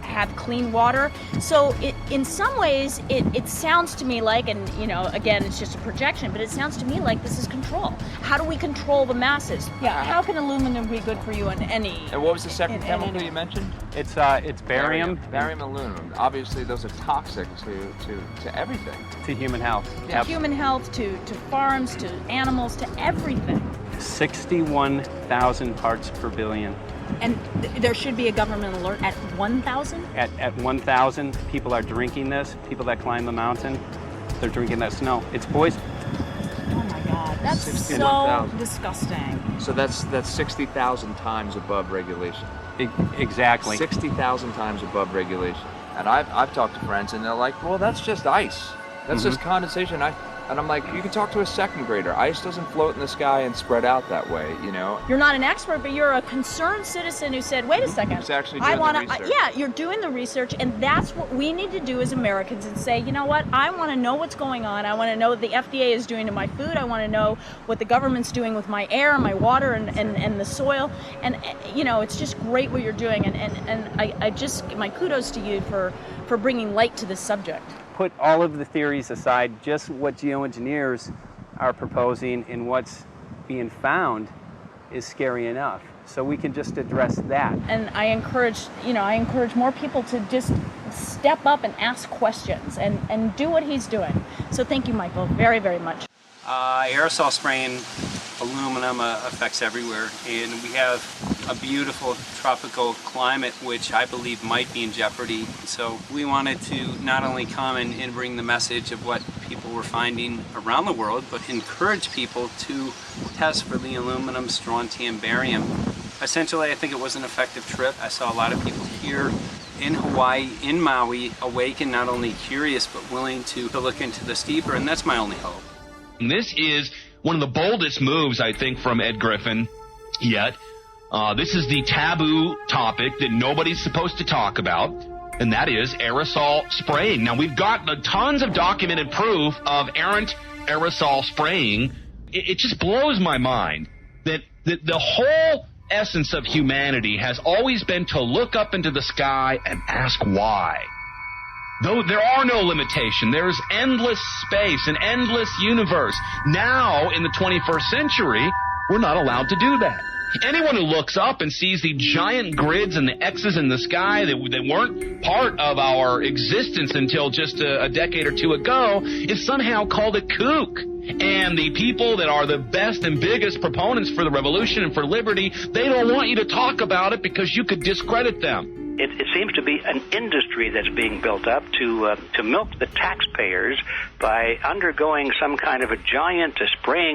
have clean water. So in some ways, it sounds to me like, and you know, again, it's just a projection, but it sounds to me like this is control. How do we control the masses? Yeah. How can aluminum be good for you in any? And what was the second chemical you mentioned? It's barium. Barium and aluminum. Obviously, those are toxic to everything. To human health. To human health, to farms, to animals, to everything. 61,000 parts per billion. And there should be a government alert at 1,000? At 1,000, people are drinking this. People that climb the mountain, they're drinking that snow. It's poison. Oh my God, that's so disgusting. So that's 60,000 times above regulation. Exactly. 60,000 times above regulation. And I've talked to friends and they're like, well, that's just ice. That's just condensation. And I'm like, you can talk to a second grader. Ice doesn't float in the sky and spread out that way, you know? You're not an expert, but you're a concerned citizen who said, wait a second. Who's actually doing the research. Yeah, you're doing the research, and that's what we need to do as Americans and say, you know what, I want to know what's going on. I want to know what the FDA is doing to my food. I want to know what the government's doing with my air, my water, and the soil. And, you know, it's just great what you're doing. And I just, my kudos to you for bringing light to this subject. Put all of the theories aside, just what geoengineers are proposing and what's being found is scary enough. So we can just address that. And I encourage more people to just step up and ask questions and do what he's doing. So thank you, Michael, very, very much. Aerosol spraying aluminum affects everywhere, and we have a beautiful tropical climate which I believe might be in jeopardy. So we wanted to not only come and bring the message of what people were finding around the world, but encourage people to test for the aluminum, strontium, barium. Essentially, I think it was an effective trip. I saw a lot of people here in Hawaii, in Maui, awake and not only curious, but willing to look into this deeper, and that's my only hope. This is one of the boldest moves, I think, from Ed Griffin yet. This is the taboo topic that nobody's supposed to talk about, and that is aerosol spraying. Now, we've got tons of documented proof of errant aerosol spraying. It just blows my mind that the whole essence of humanity has always been to look up into the sky and ask why. Though there are no limitations, there is endless space, an endless universe. Now, in the 21st century, we're not allowed to do that. Anyone who looks up and sees the giant grids and the X's in the sky that weren't part of our existence until just a decade or two ago is somehow called a kook. And the people that are the best and biggest proponents for the revolution and for liberty, they don't want you to talk about it because you could discredit them. It seems to be an industry that's being built up to milk the taxpayers by undergoing some kind of a giant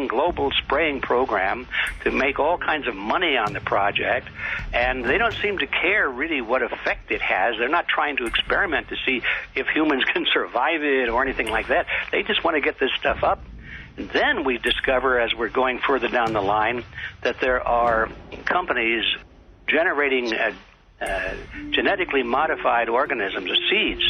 global spraying program to make all kinds of money on the project. And they don't seem to care really what effect it has. They're not trying to experiment to see if humans can survive it or anything like that. They just want to get this stuff up. And then we discover, as we're going further down the line, that there are companies generating genetically modified organisms, seeds,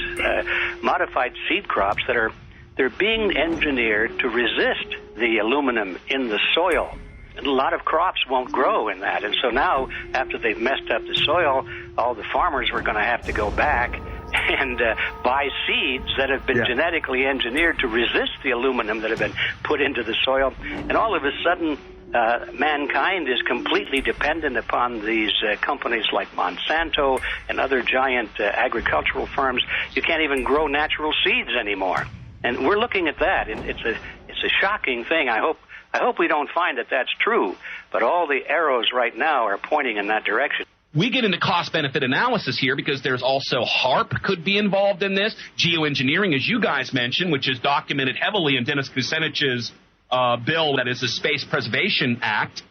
modified seed crops they're being engineered to resist the aluminum in the soil. And a lot of crops won't grow in that. And so now, after they've messed up the soil, all the farmers were going to have to go back and buy seeds that have been genetically engineered to resist the aluminum that have been put into the soil. And all of a sudden, mankind is completely dependent upon these companies like Monsanto and other giant agricultural firms. You can't even grow natural seeds anymore. And we're looking at that. It's a shocking thing. I hope we don't find that that's true. But all the arrows right now are pointing in that direction. We get into cost-benefit analysis here because there's also HAARP could be involved in this. Geoengineering, as you guys mentioned, which is documented heavily in Dennis Kucinich's bill, that is the Space Preservation Act,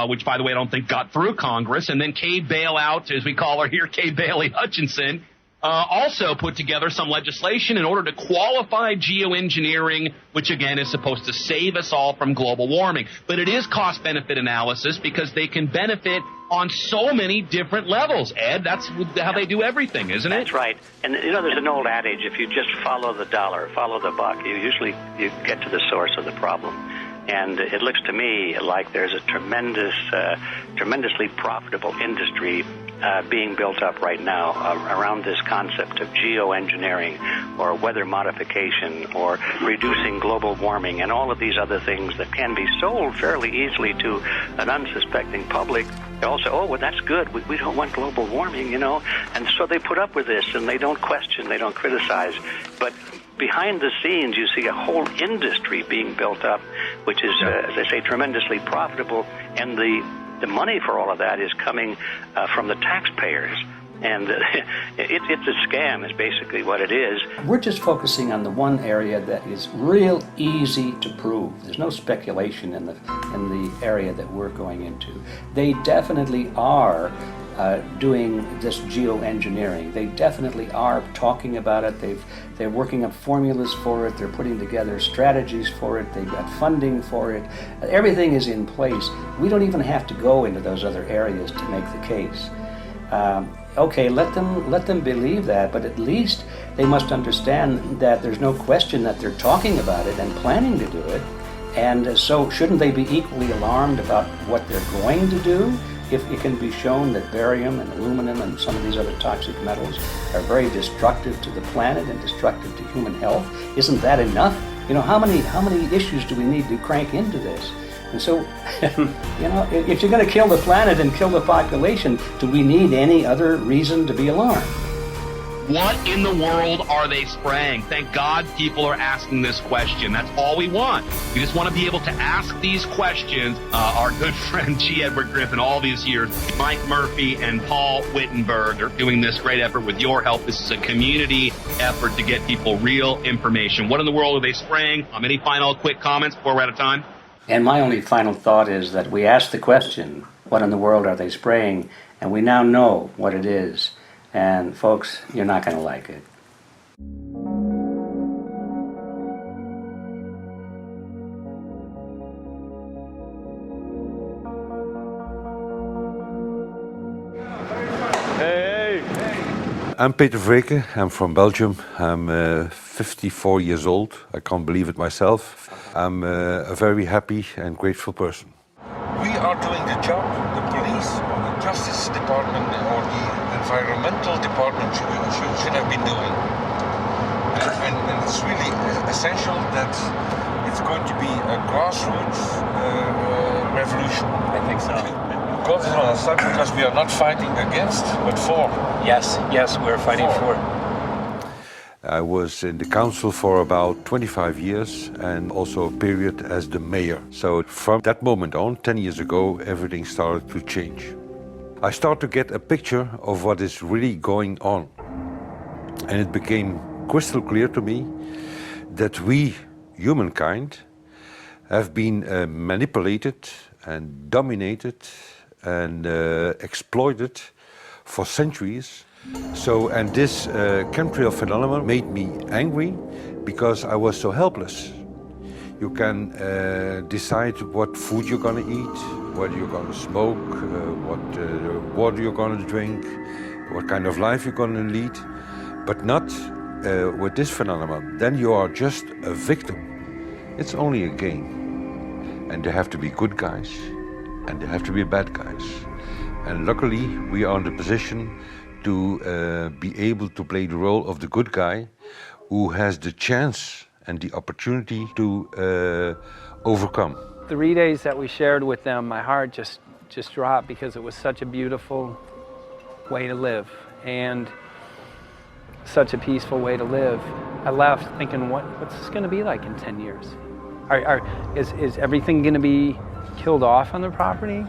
which, by the way, I don't think got through Congress. And then Kay Bailout, as we call her here, Kay Bailey Hutchinson, also put together some legislation in order to qualify geoengineering, which, again, is supposed to save us all from global warming. But it is cost-benefit analysis because they can benefit on so many different levels. Ed, that's how they do everything, isn't it? That's right. And, there's an old adage, if you just follow the dollar, follow the buck, you get to the source of the problem. And it looks to me like there's a tremendously profitable industry being built up right now around this concept of geoengineering or weather modification or reducing global warming and all of these other things that can be sold fairly easily to an unsuspecting public. They all say, oh, well, that's good. We don't want global warming, And so they put up with this, and they don't question, they don't criticize. But behind the scenes, you see a whole industry being built up, which is, as I say, tremendously profitable. And the money for all of that is coming from the taxpayers. And it's a scam, is basically what it is. We're just focusing on the one area that is real easy to prove. There's no speculation in the area that we're going into. They definitely are doing this geoengineering. They definitely are talking about it. They're working up formulas for it. They're putting together strategies for it. They've got funding for it. Everything is in place. We don't even have to go into those other areas to make the case. Okay, let them believe that, but at least they must understand that there's no question that they're talking about it and planning to do it. And so shouldn't they be equally alarmed about what they're going to do if it can be shown that barium and aluminum and some of these other toxic metals are very destructive to the planet and destructive to human health? Isn't that enough? How many issues do we need to crank into this? And so, if you're going to kill the planet and kill the population, do we need any other reason to be alarmed? What in the world are they spraying? Thank God people are asking this question. That's all we want. We just want to be able to ask these questions. Our good friend G. Edward Griffin, all these years, Mike Murphy and Paul Wittenberg are doing this great effort with your help. This is a community effort to get people real information. What in the world are they spraying? Any final quick comments before we're out of time? And my only final thought is that we asked the question, what in the world are they spraying? And we now know what it is. And folks, you're not going to like it. I'm Peter Vreke. I'm from Belgium. I'm 54 years old. I can't believe it myself. I'm a very happy and grateful person. We are doing the job the police or the Justice Department or the Environmental Department should have been doing. And it's really essential that it's going to be a grassroots revolution. I think so. God is on our side because we are not fighting against, but for. Yes, we're fighting for. I was in the council for about 25 years and also a period as the mayor. So from that moment on, 10 years ago, everything started to change. I start to get a picture of what is really going on. And it became crystal clear to me that we, humankind, have been manipulated and dominated and exploited for centuries. And this chemtrail phenomenon made me angry because I was so helpless. You can decide what food you're gonna eat, whether you're gonna smoke, what water you're gonna drink, what kind of life you're gonna lead, but not with this phenomenon. Then you are just a victim. It's only a game. And there have to be good guys, and there have to be bad guys. And luckily, we are in the position to be able to play the role of the good guy who has the chance and the opportunity to overcome. 3 days that we shared with them, my heart just dropped because it was such a beautiful way to live and such a peaceful way to live. I left thinking, what's this going to be like in 10 years? Is everything going to be killed off on the property?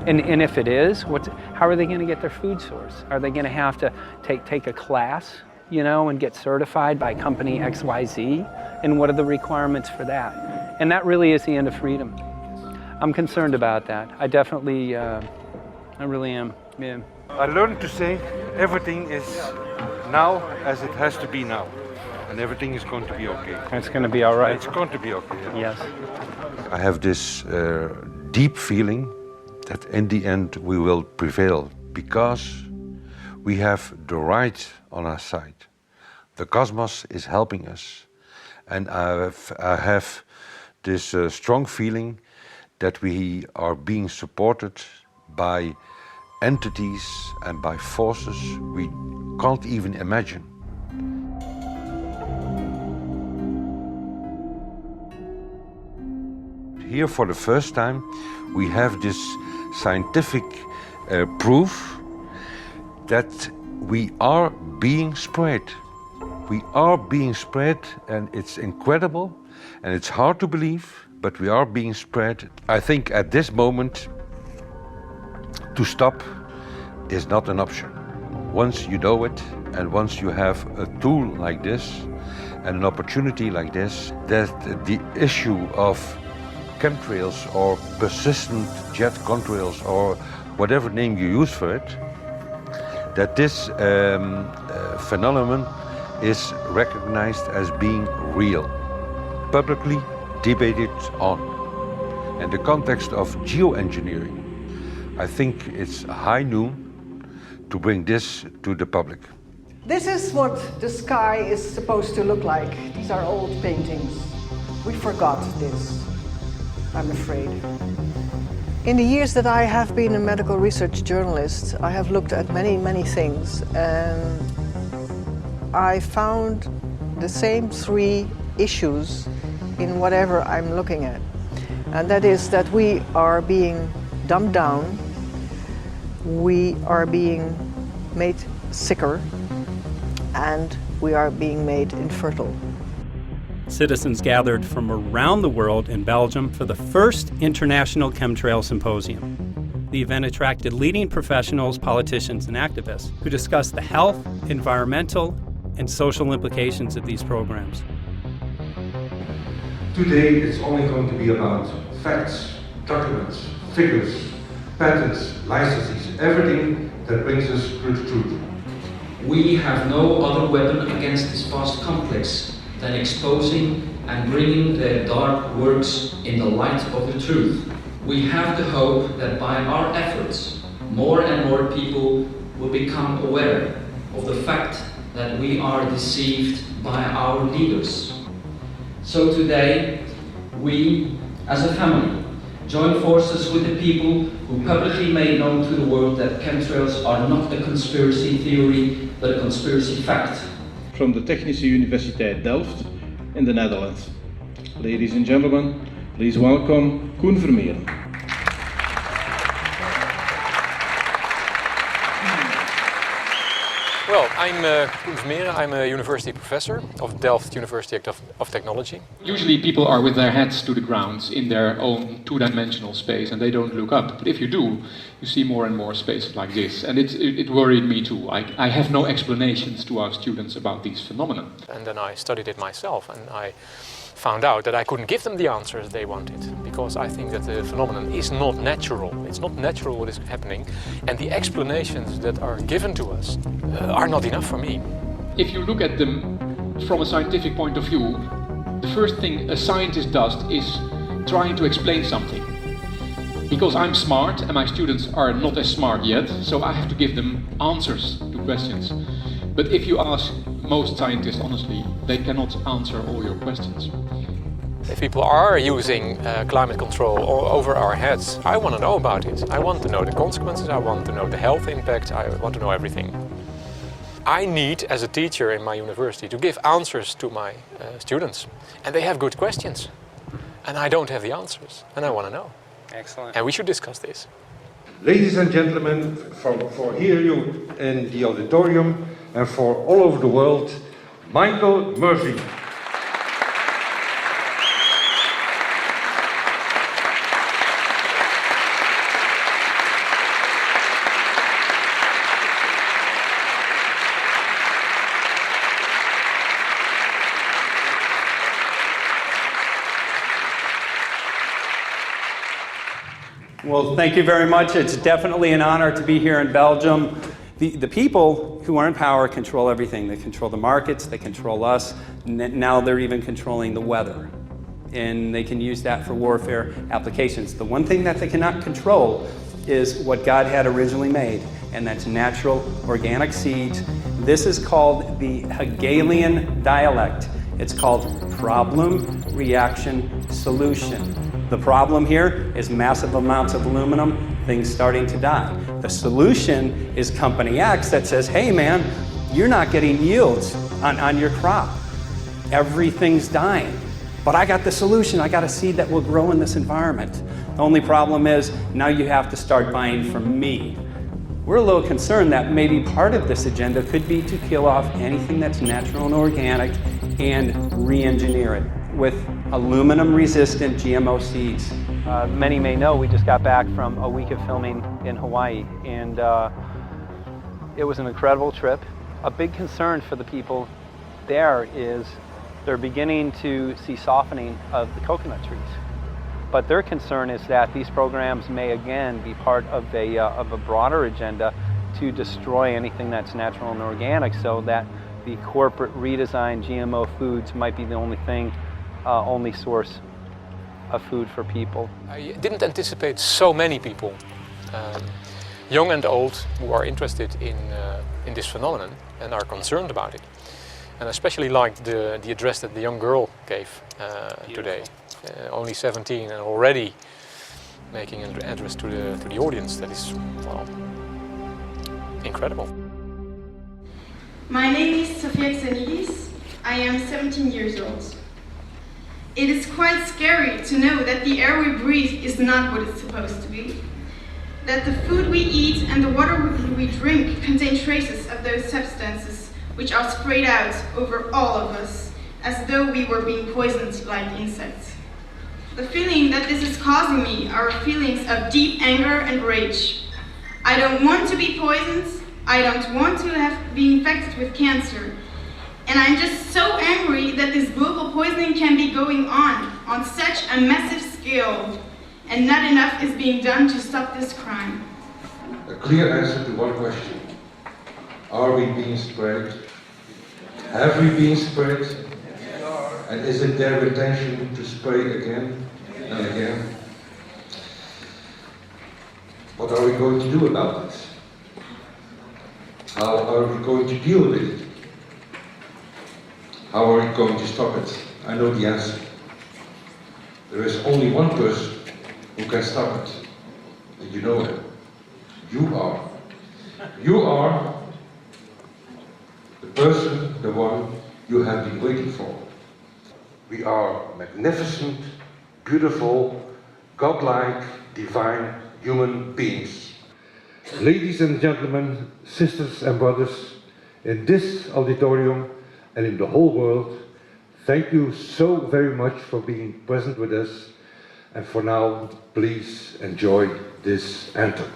And if it is, how are they going to get their food source? Are they going to have to take a class, you know, and get certified by company XYZ? And what are the requirements for that? And that really is the end of freedom. I'm concerned about that. I definitely, I really am. Yeah. I learned to say everything is now as it has to be now. And everything is going to be okay. It's going to be all right. It's going to be okay. Yeah. Yes. I have this deep feeling that in the end we will prevail because we have the right on our side. The cosmos is helping us. And I have this strong feeling that we are being supported by entities and by forces we can't even imagine. Here for the first time we have this scientific proof that we are being spread. We are being spread, and it's incredible and it's hard to believe, but we are being spread. I think at this moment to stop is not an option. Once you know it and once you have a tool like this and an opportunity like this, that the issue of chemtrails or persistent jet contrails or whatever name you use for it, that this phenomenon is recognized as being real, publicly debated on. In the context of geoengineering, I think it's high noon to bring this to the public. This is what the sky is supposed to look like. These are old paintings. We forgot this, I'm afraid. In the years that I have been a medical research journalist, I have looked at many, many things, and I found the same three issues in whatever I'm looking at. And that is that we are being dumbed down, we are being made sicker, and we are being made infertile. Citizens gathered from around the world in Belgium for the first International Chemtrail Symposium. The event attracted leading professionals, politicians, and activists who discussed the health, environmental, and social implications of these programs. Today it's only going to be about facts, documents, figures, patents, licenses, everything that brings us to the truth. We have no other weapon against this vast complex than exposing and bringing their dark works in the light of the truth. We have the hope that by our efforts, more and more people will become aware of the fact that we are deceived by our leaders. So today, we, as a family, join forces with the people who publicly made known to the world that chemtrails are not a conspiracy theory, but a conspiracy fact. From the Technische Universiteit Delft in the Netherlands. Ladies and gentlemen, please welcome Koen Vermeeren. Well, I'm Koen Vermeeren. I'm a university professor of Delft University of Technology. Usually people are with their heads to the ground in their own two-dimensional space and they don't look up. But if you do, you see more and more spaces like this. And it worried me too. I have no explanations to our students about these phenomena. And then I studied it myself and I found out that I couldn't give them the answers they wanted, because I think that the phenomenon is not natural. It's not natural what is happening, and the explanations that are given to us are not enough for me. If you look at them from a scientific point of view, the first thing a scientist does is trying to explain something. Because I'm smart and my students are not as smart yet, so I have to give them answers to questions. But if you ask most scientists honestly, they cannot answer all your questions. If people are using climate control over our heads, I want to know about it. I want to know the consequences, I want to know the health impact, I want to know everything. I need, as a teacher in my university, to give answers to my students. And they have good questions. And I don't have the answers, and I want to know. Excellent. And we should discuss this. Ladies and gentlemen, for here you in the auditorium and for all over the world, Michael Murphy. Well, thank you very much. It's definitely an honor to be here in Belgium. The people who are in power control everything. They control the markets, they control us. Now they're even controlling the weather. And they can use that for warfare applications. The one thing that they cannot control is what God had originally made, and that's natural organic seeds. This is called the Hegelian dialect. It's called problem, reaction, solution. The problem here is massive amounts of aluminum, things starting to die. The solution is Company X that says, hey man, you're not getting yields on your crop. Everything's dying. But I got the solution, I got a seed that will grow in this environment. The only problem is now you have to start buying from me. We're a little concerned that maybe part of this agenda could be to kill off anything that's natural and organic and re-engineer it with aluminum-resistant GMO seeds. Many may know we just got back from a week of filming in Hawaii, and it was an incredible trip. A big concern for the people there is they're beginning to see softening of the coconut trees. But their concern is that these programs may again be part of a broader agenda to destroy anything that's natural and organic, so that the corporate redesigned GMO foods might be the only source of food for people. I didn't anticipate so many people, young and old, who are interested in this phenomenon and are concerned about it. And I especially liked the address that the young girl gave today. Only 17 and already making an address to the audience. That is, well, incredible. My name is Sofia Xenidis. I am 17 years old. It is quite scary to know that the air we breathe is not what it's supposed to be. That the food we eat and the water we drink contain traces of those substances which are sprayed out over all of us, as though we were being poisoned like insects. The feeling that this is causing me are feelings of deep anger and rage. I don't want to be poisoned, I don't want to be infected with cancer, and I'm just so angry that this global poisoning can be going on such a massive scale, and not enough is being done to stop this crime. A clear answer to one question. Are we being sprayed? Have we been sprayed? And is it their intention to spray again and again? What are we going to do about it? How are we going to deal with it? How are we going to stop it? I know the answer. There is only one person who can stop it. And you know it. You are. You are the person, the one you have been waiting for. We are magnificent, beautiful, godlike, divine human beings. Ladies and gentlemen, sisters and brothers, in this auditorium and in the whole world, thank you so very much for being present with us. And for now, please enjoy this anthem.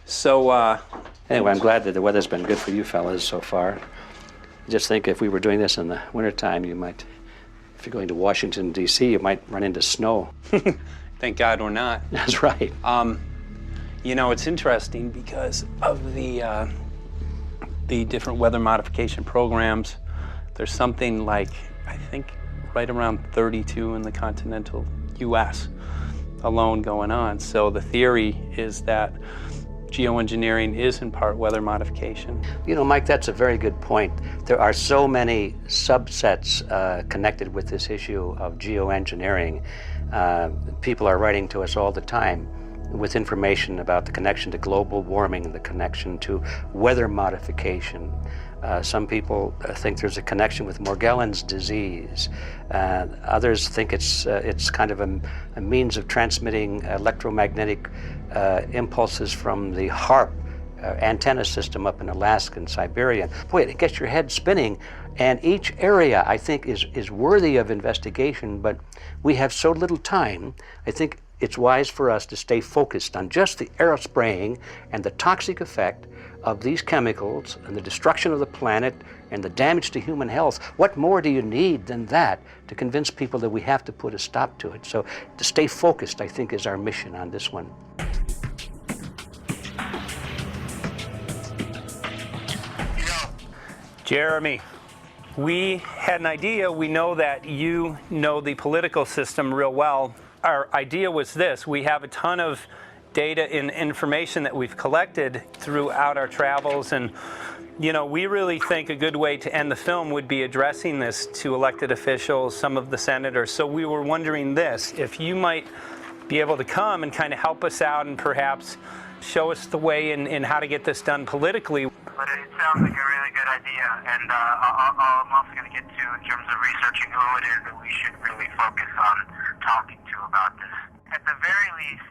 So, anyway, I'm glad that the weather's been good for you fellas so far. Just think if we were doing this in the wintertime, you might, if you're going to Washington, D.C., you might run into snow. Thank God we're not. That's right. You know, it's interesting because of the different weather modification programs. There's something like, I think, right around 32 in the continental U.S. alone going on. So the theory is that geoengineering is in part weather modification. You know, Mike, that's a very good point. There are so many subsets connected with this issue of geoengineering. People are writing to us all the time with information about the connection to global warming and the connection to weather modification. Some people think there's a connection with Morgellons disease. Others think it's kind of a means of transmitting electromagnetic impulses from the HAARP antenna system up in Alaska and Siberia. Boy, it gets your head spinning. And each area, I think, is worthy of investigation, but we have so little time. I think it's wise for us to stay focused on just the aerospraying and the toxic effect of these chemicals and the destruction of the planet and the damage to human health. What more do you need than that to convince people that we have to put a stop to it? So to stay focused, I think, is our mission on this one. Jeremy, we had an idea. We know that you know the political system real well. Our idea was this: we have a ton of data and information that we've collected throughout our travels, and you know, we really think a good way to end the film would be addressing this to elected officials, some of the senators. So we were wondering this, if you might be able to come and kind of help us out and perhaps show us the way in how to get this done politically. But it sounds like a really good idea, and I'm also going to get to in terms of researching who it is that we should really focus on talking to about this. At the very least,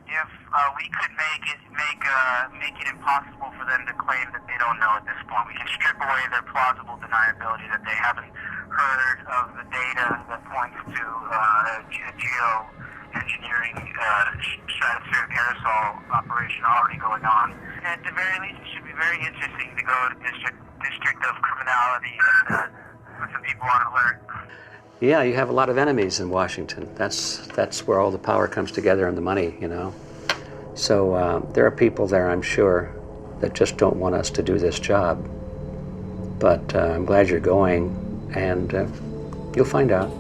if we could make it impossible for them to claim that they don't know at this point, we can strip away their plausible deniability that they haven't heard of the data that points to geoengineering stratospheric aerosol operation already going on. At the very least, it should be very interesting to go to District of Criminality and put some people on alert. Yeah, you have a lot of enemies in Washington. That's where all the power comes together and the money, you know. So there are people there, I'm sure, that just don't want us to do this job. But I'm glad you're going, and you'll find out.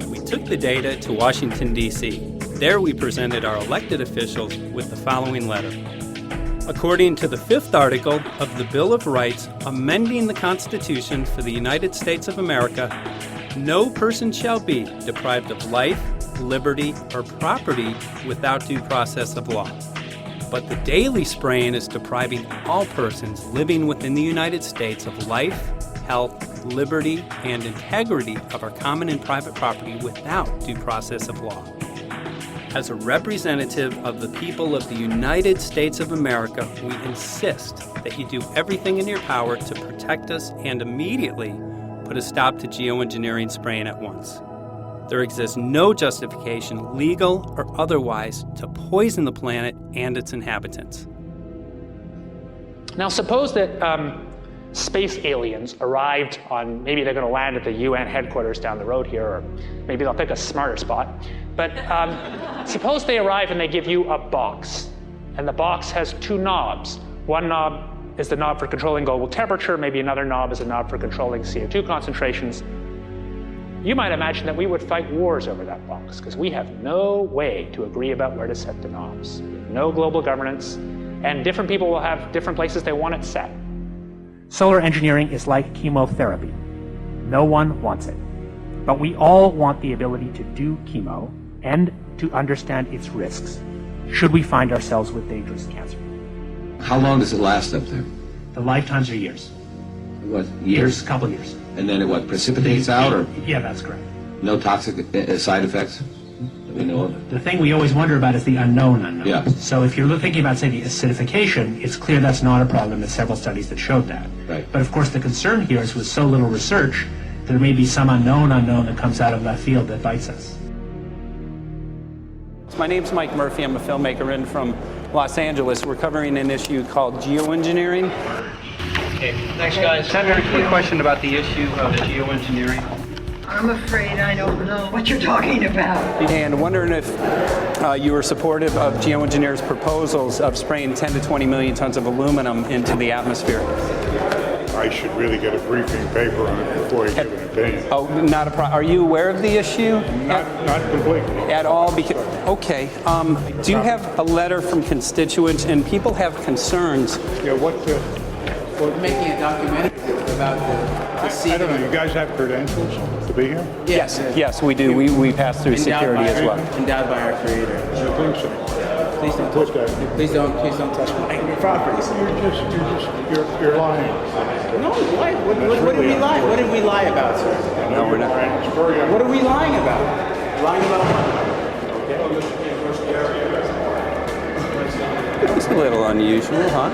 We took the data to Washington, D.C. There we presented our elected officials with the following letter. According to the 5th article of the Bill of Rights amending the Constitution for the United States of America, no person shall be deprived of life, liberty, or property without due process of law. But the daily spraying is depriving all persons living within the United States of life, health, liberty, and integrity of our common and private property without due process of law. As a representative of the people of the United States of America, we insist that you do everything in your power to protect us and immediately put a stop to geoengineering spraying at once. There exists no justification, legal or otherwise, to poison the planet and its inhabitants. Now suppose that space aliens arrived on, maybe they're going to land at the UN headquarters down the road here, or maybe they'll pick a smarter spot. But suppose they arrive and they give you a box, and the box has 2 knobs. One knob is the knob for controlling global temperature, maybe another knob is a knob for controlling CO2 concentrations. You might imagine that we would fight wars over that box, because we have no way to agree about where to set the knobs. No global governance, And different people will have different places they want it set. Solar engineering is like chemotherapy. No one wants it. But we all want the ability to do chemo and to understand its risks, should we find ourselves with dangerous cancer. How long does it last up there? The lifetimes are years. What, years? A couple years. And then it what, precipitates out, or Yeah, that's correct. no toxic side effects that we know of? The thing we always wonder about is the unknown unknown. Yeah. So if you're thinking about, say, the acidification, it's clear that's not a problem. There's several studies that showed that. Right. But of course, the concern here is with so little research, there may be some unknown that comes out of left field that bites us. My name's Mike Murphy. I'm a filmmaker in from Los Angeles. We're covering an issue called geoengineering. Okay, thanks guys. Senator, a quick question about the issue of geoengineering. I'm afraid I don't know what you're talking about. And wondering if you were supportive of geoengineers' proposals of spraying 10 to 20 million tons of aluminum into the atmosphere. I should really get a briefing paper on it before you give an opinion. Oh, not a problem. Are you aware of the issue? Not completely. At all? Because, okay. Do you have a letter from constituents, and people have concerns? Yeah, We're making a documentary about the I don't know, you guys have credentials to be here? Yes, yes, we do. We pass through security as well. Endowed by our creator. I think so. Please don't touch me. Please don't touch my property. You're lying. No, why? What did we lie? What did we lie about, sir? No, we're not. What are we lying about? Lying about what? That's a little unusual, huh?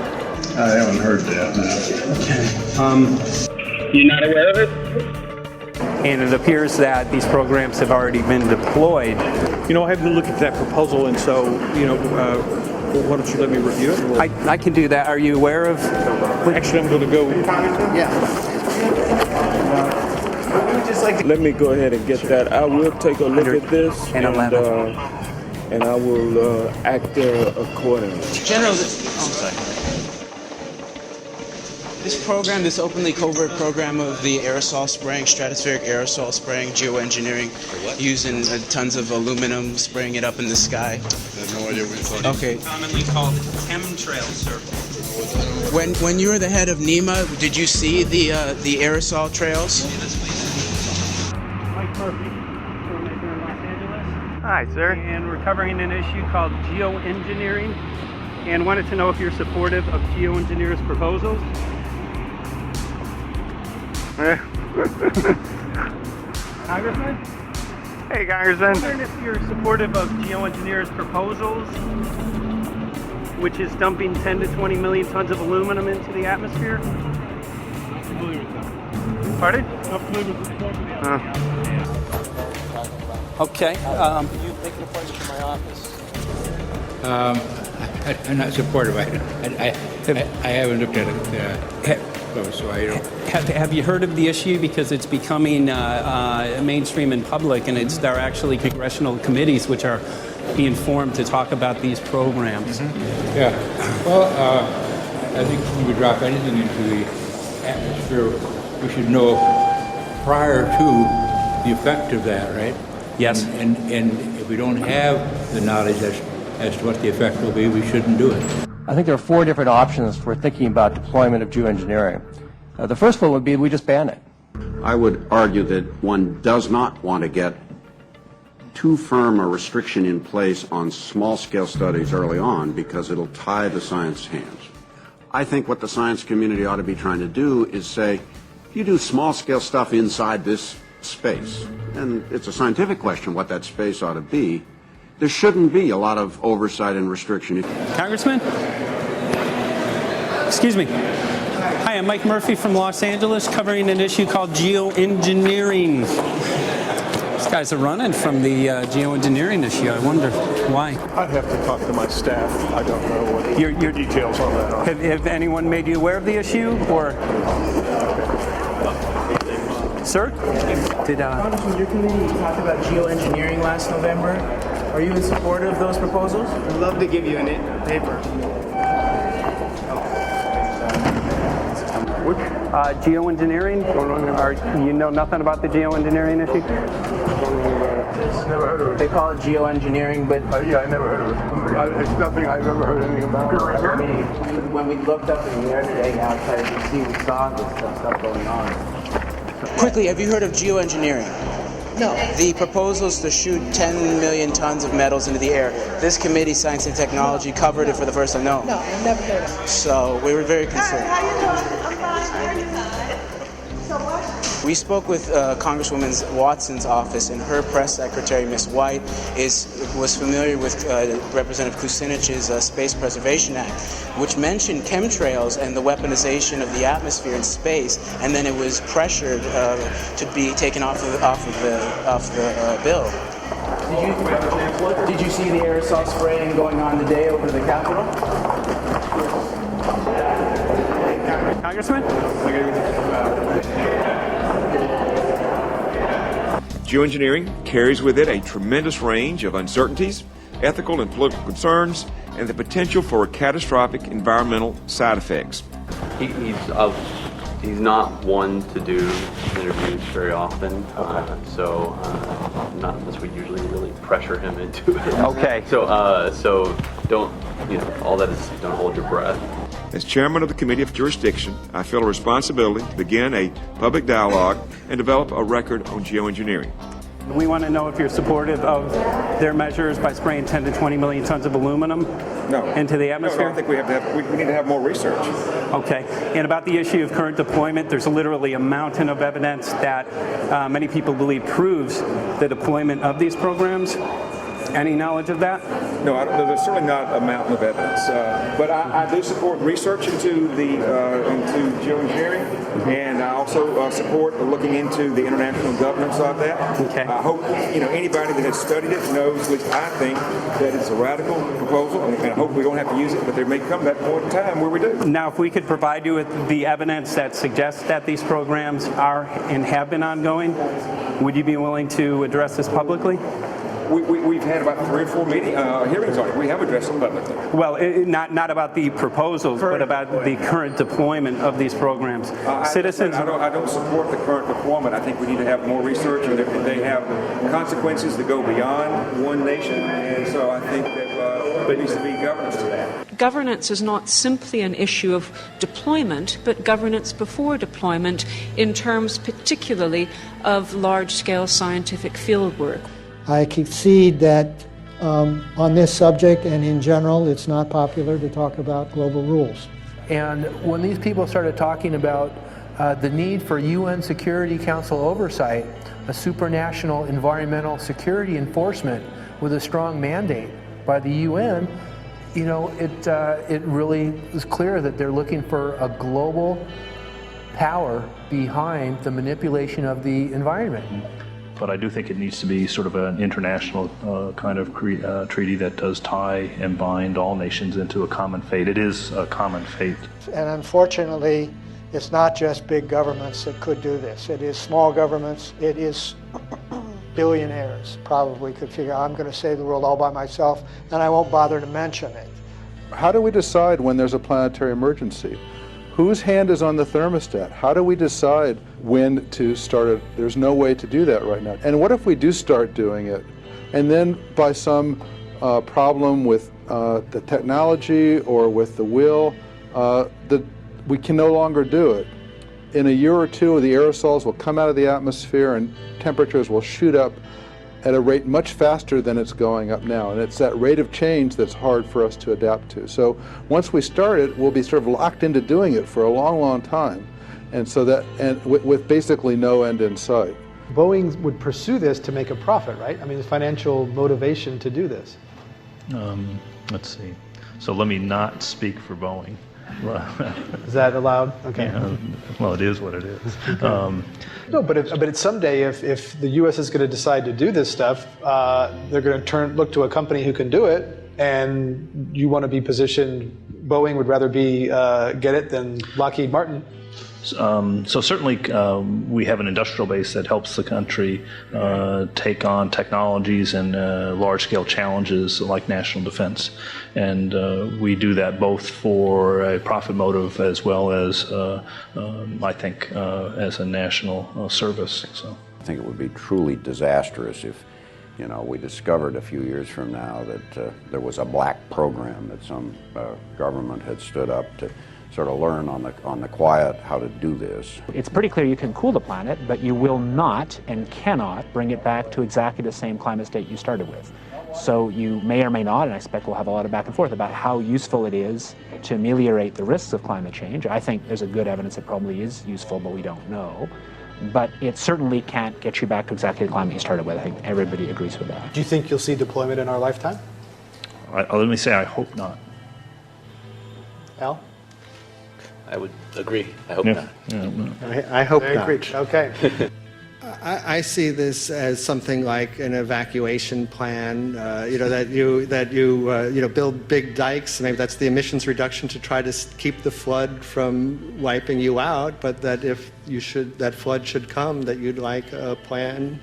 I haven't heard that. You're not aware of it? And it appears that these programs have already been deployed. You know, I haven't looked at that proposal, and so, why don't you let me review it? I can do that. Are you aware of? Actually, I'm going to go. Yeah. Let me go ahead and get that. I will take a look at this, and I will act accordingly. General, this program, this openly covert program of the aerosol spraying, stratospheric aerosol spraying, geoengineering, using tons of aluminum, spraying it up in the sky. I have no idea what you're talking about. Okay. Commonly called chemtrail survey. When you were the head of NEMA, did you see the aerosol trails? Mike Murphy, filmmaker in Los Angeles. Hi, sir. And we're covering an issue called geoengineering, and wanted to know if you're supportive of geoengineers' proposals. Congressman? Hey, Congressman. I'm wondering if you're supportive of geoengineers' proposals, which is dumping 10 to 20 million tons of aluminum into the atmosphere. Pardon? Okay. Can you make an appointment for my office? I'm not supportive. I haven't looked at it close, so I don't. Have you heard of the issue? Because it's becoming mainstream in public, and there are actually congressional committees which are being formed to talk about these programs. Mm-hmm. Yeah. Well, I think when we drop anything into the atmosphere, we should know prior to the effect of that, right? Yes. And if we don't have the knowledge as to what the effect will be, we shouldn't do it. I think there are 4 different options for thinking about deployment of geoengineering. The first one would be we just ban it. I would argue that one does not want to get too firm a restriction in place on small-scale studies early on because it'll tie the science hands. I think what the science community ought to be trying to do is say, you do small-scale stuff inside this space, and it's a scientific question what that space ought to be. There shouldn't be a lot of oversight and restriction. Congressman? Excuse me. Hi, I'm Mike Murphy from Los Angeles, covering an issue called geoengineering. These guys are running from the geoengineering issue. I wonder why. I'd have to talk to my staff. I don't know what your details on that are. Have anyone made you aware of the issue, or? Sir? Congressman, your committee talked about geoengineering last November. Are you in support of those proposals? I'd love to give you a paper. Geoengineering? You know nothing about the geoengineering issue? Never heard of it. They call it geoengineering, but yeah, I never heard of it. It's nothing I've ever heard anything about. I mean, when we looked up in the air today outside DC, we saw this stuff going on. Quickly, have you heard of geoengineering? No. The proposal is to shoot 10 million tons of metals into the air. This committee, Science and Technology, covered it for the first time. No. No, I've never heard of it. So we were very concerned. How you doing? I'm fine. How are you? So what? We spoke with Congresswoman Watson's office, and her press secretary, Ms. White, was familiar with Representative Kucinich's Space Preservation Act, which mentioned chemtrails and the weaponization of the atmosphere in space, and then it was pressured to be taken off the bill. Did you see the aerosol spraying going on today over the Capitol? Congressman? Geoengineering carries with it a tremendous range of uncertainties, ethical and political concerns, and the potential for catastrophic environmental side effects. He's not one to do interviews very often, so not unless we usually really pressure him into it. Okay. So don't, all that is, don't hold your breath. As chairman of the Committee of Jurisdiction, I feel a responsibility to begin a public dialogue and develop a record on geoengineering. We want to know if you're supportive of their measures by spraying 10 to 20 million tons of aluminum into the atmosphere? No, I think we need to have more research. Okay. And about the issue of current deployment, there's literally a mountain of evidence that many people believe proves the deployment of these programs. Any knowledge of that? No, there's certainly not a mountain of evidence, but I do support research into geoengineering, and I also support looking into the international governance of that. Okay. I hope anybody that has studied it knows, at least I think, that it's a radical proposal, and I hope we don't have to use it, but there may come that point in time where we do. Now, if we could provide you with the evidence that suggests that these programs are and have been ongoing, would you be willing to address this publicly? We've had about 3 or 4 hearings on it. We have addressed them publicly. Well, not about the proposals, but about the current deployment of these programs. Citizens. I don't support the current deployment. I think we need to have more research, and they have consequences that go beyond one nation, and so I think that there needs to be governance to that. Governance is not simply an issue of deployment, but governance before deployment in terms particularly of large-scale scientific fieldwork. I concede that on this subject and in general, it's not popular to talk about global rules. And when these people started talking about the need for UN Security Council oversight, a supranational environmental security enforcement with a strong mandate by the UN, it really was clear that they're looking for a global power behind the manipulation of the environment. But I do think it needs to be sort of an international kind of treaty that does tie and bind all nations into a common fate. It is a common fate. And unfortunately, it's not just big governments that could do this. It is small governments. It is billionaires probably could figure, I'm going to save the world all by myself, and I won't bother to mention it. How do we decide when there's a planetary emergency? Whose hand is on the thermostat? How do we decide when to start it? There's no way to do that right now. And what if we do start doing it, and then by some problem with the technology or with the will, that we can no longer do it? In a year or two, the aerosols will come out of the atmosphere and temperatures will shoot up at a rate much faster than it's going up now. And it's that rate of change that's hard for us to adapt to. So once we start it, we'll be sort of locked into doing it for a long, long time. And so that, and with basically no end in sight. Boeing would pursue this to make a profit, right? I mean, the financial motivation to do this. Let's see. So let me not speak for Boeing. Is that allowed? Okay. Yeah, well, it is what it is. Okay. No, but someday, if the U.S. is going to decide to do this stuff, they're going to look to a company who can do it, and you want to be positioned. Boeing would rather get it than Lockheed Martin. So certainly we have an industrial base that helps the country take on technologies and large-scale challenges like national defense. And we do that both for a profit motive as well as, I think, as a national service. So I think it would be truly disastrous if, we discovered a few years from now that there was a black program that some government had stood up to sort of learn on the quiet how to do this. It's pretty clear you can cool the planet, but you will not and cannot bring it back to exactly the same climate state you started with. So you may or may not, and I expect we'll have a lot of back and forth about how useful it is to ameliorate the risks of climate change. I think there's a good evidence it probably is useful, but we don't know. But it certainly can't get you back to exactly the climate you started with. I think everybody agrees with that. Do you think you'll see deployment in our lifetime? Let me say I hope not. Al? I would agree. I hope not. I hope Very not. preached. Okay. I see this as something like an evacuation plan. That you build big dikes. Maybe that's the emissions reduction to try to keep the flood from wiping you out. But that if that flood should come, that you'd like a plan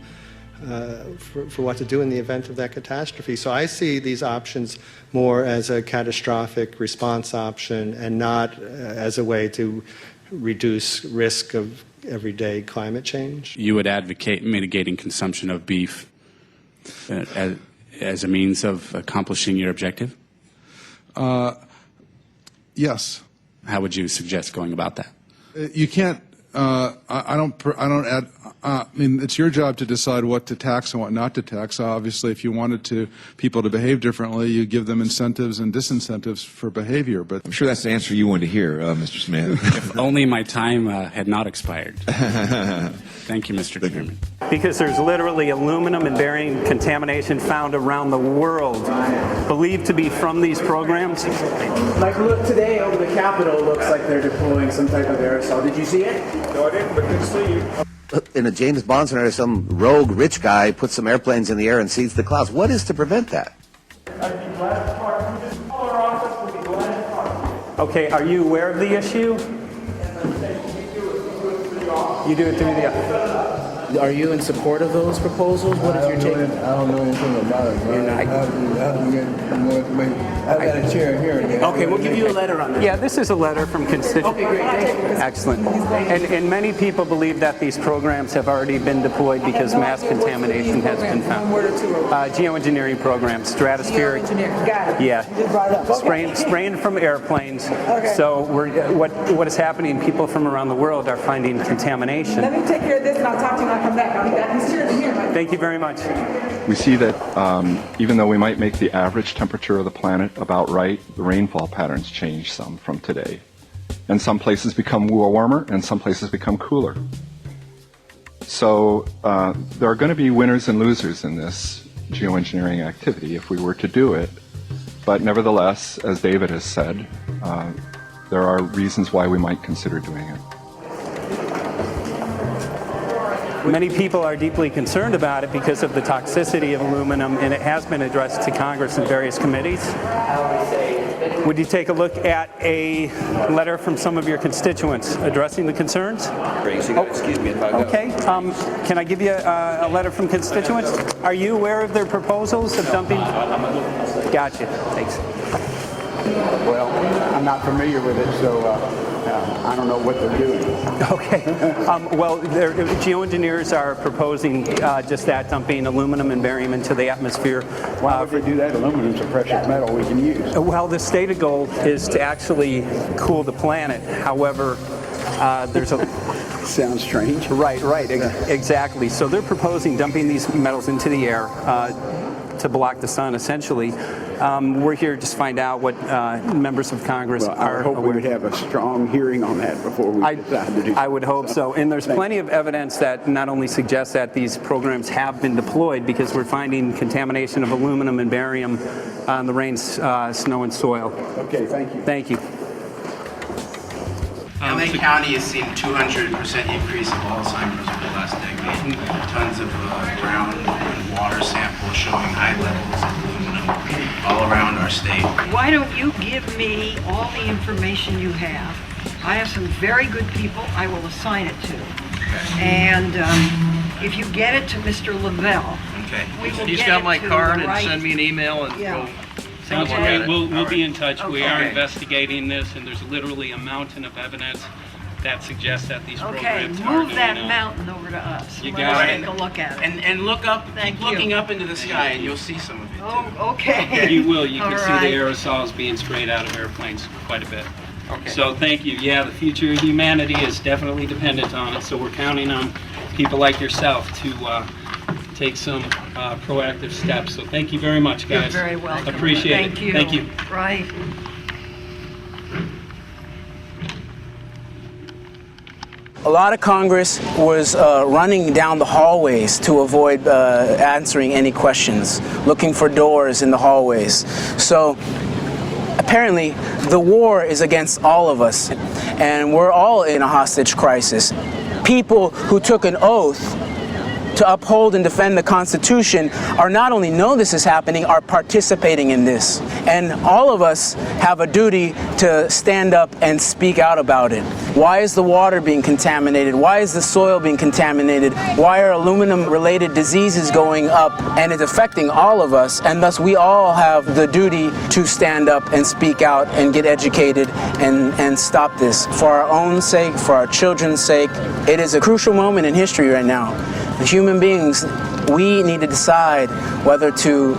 for what to do in the event of that catastrophe. So I see these options more as a catastrophic response option and not as a way to reduce risk of everyday climate change. You would advocate mitigating consumption of beef as a means of accomplishing your objective? Yes. How would you suggest going about that? You can't. I don't add. I mean, it's your job to decide what to tax and what not to tax. Obviously, if you wanted people to behave differently, you give them incentives and disincentives for behavior. But I'm sure that's the answer you wanted to hear, Mr. Smith. If only my time had not expired. Thank you, Mr. Chairman. Because there's literally aluminum and barium contamination found around the world, believed to be from these programs. Like, look, today over the Capitol, looks like they're deploying some type of aerosol. Did you see it? No, I didn't, but good to see you. In a James Bond scenario, some rogue rich guy puts some airplanes in the air and sees the clouds. What is to prevent that? Okay, are you aware of the issue? You do it through the... Are you in support of those proposals? What is your take? I don't know anything about it, bro. I have to get more information. I've got a chair here. Okay, we'll give you a letter on that. Yeah, this is a letter from constituents. Okay, great. Thank you. Excellent. And many people believe that these programs have already been deployed because mass contamination has been found. Geoengineering programs, stratospheric. Got it. Yeah. You just brought it up. Okay. Spraying from airplanes. Okay. So what is happening, people from around the world are finding contamination. Let me take care of this and I'll talk to you when I come back. I'll be back. He's here to hear. Thank you very much. We see that even though we might make the average temperature of the planet about right, the rainfall patterns change some from today. And some places become warmer and some places become cooler. So there are going to be winners and losers in this geoengineering activity if we were to do it. But nevertheless, as David has said, there are reasons why we might consider doing it. Many people are deeply concerned about it because of the toxicity of aluminum, and it has been addressed to Congress in various committees. Would you take a look at a letter from some of your constituents addressing the concerns? Excuse me if I go. Okay. Can I give you a letter from constituents? Are you aware of their proposals of dumping? Gotcha. Thanks. Well, I'm not familiar with it, so I don't know what they're doing. Okay. Well, geoengineers are proposing just that, dumping aluminum and barium into the atmosphere. Why would they do that? Aluminum's a precious metal we can use. Well, the stated goal is to actually cool the planet. However, there's a... Sounds strange. Right, exactly. So they're proposing dumping these metals into the air to block the sun, essentially. We're here just to find out what members of Congress are I hope aware. we would have a strong hearing on that before we decide to do it. I would hope so. And there's plenty of evidence that not only suggests that these programs have been deployed, because we're finding contamination of aluminum and barium on the rain, snow, and soil. Okay, thank you. Thank you. LA County has seen 200% increase of Alzheimer's over the last decade. Tons of ground and water samples showing high levels of aluminum all around our state. Why don't you give me all the information you have I have some very good people I will assign it to. And if you get it to Mr. Lavelle, we will He's get got it my to card the and right- send me an email and Yeah. we'll Sounds take a look at great. it. We'll All be right. in touch. We are Okay. investigating this, and there's literally a mountain of evidence that suggests that these Okay, programs are move that doing mountain over to us. You Let got us it. take a look at it. And look up, Thank keep looking you. up into the sky and you'll see some of it. Oh, okay. You will. You can All see right. the aerosols being sprayed out of airplanes quite a bit. Okay. So thank you. Yeah, the future of humanity is definitely dependent on it. So we're counting on people like yourself to take some proactive steps. So thank you very much, guys. You're very welcome. Appreciate Thank it. you. Thank you. Right. A lot of Congress was running down the hallways to avoid answering any questions, looking for doors in the hallways. So apparently the war is against all of us, and we're all in a hostage crisis. People who took an oath to uphold and defend the Constitution are not only know this is happening, are participating in this. And all of us have a duty to stand up and speak out about it. Why is the water being contaminated? Why is the soil being contaminated? Why are aluminum-related diseases going up? And it's affecting all of us, and thus we all have the duty to stand up and speak out and get educated and stop this. For our own sake, for our children's sake, it is a crucial moment in history right now. As human beings, we need to decide whether to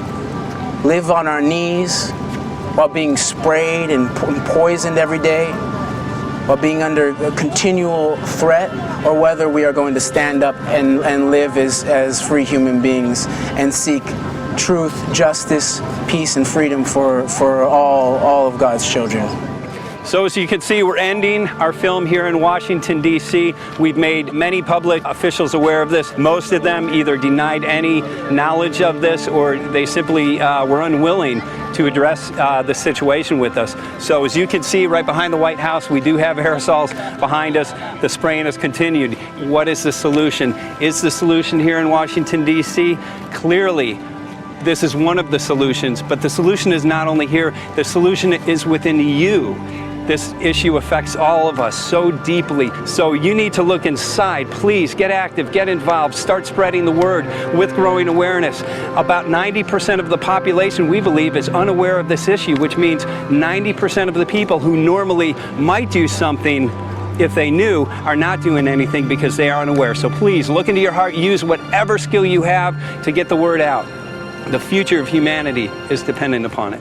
live on our knees while being sprayed and poisoned every day, while being under a continual threat, or whether we are going to stand up and live as free human beings and seek truth, justice, peace, and freedom for all of God's children. So as you can see, we're ending our film here in Washington, D.C. We've made many public officials aware of this. Most of them either denied any knowledge of this or they simply were unwilling to address the situation with us. So as you can see right behind the White House, we do have aerosols behind us. The spraying has continued. What is the solution? Is the solution here in Washington, D.C.? Clearly, this is one of the solutions, but the solution is not only here, the solution is within you. This issue affects all of us so deeply. So you need to look inside. Please get active, get involved, start spreading the word with growing awareness. About 90% of the population, we believe, is unaware of this issue, which means 90% of the people who normally might do something if they knew are not doing anything because they are unaware. So please look into your heart, use whatever skill you have to get the word out. The future of humanity is dependent upon it.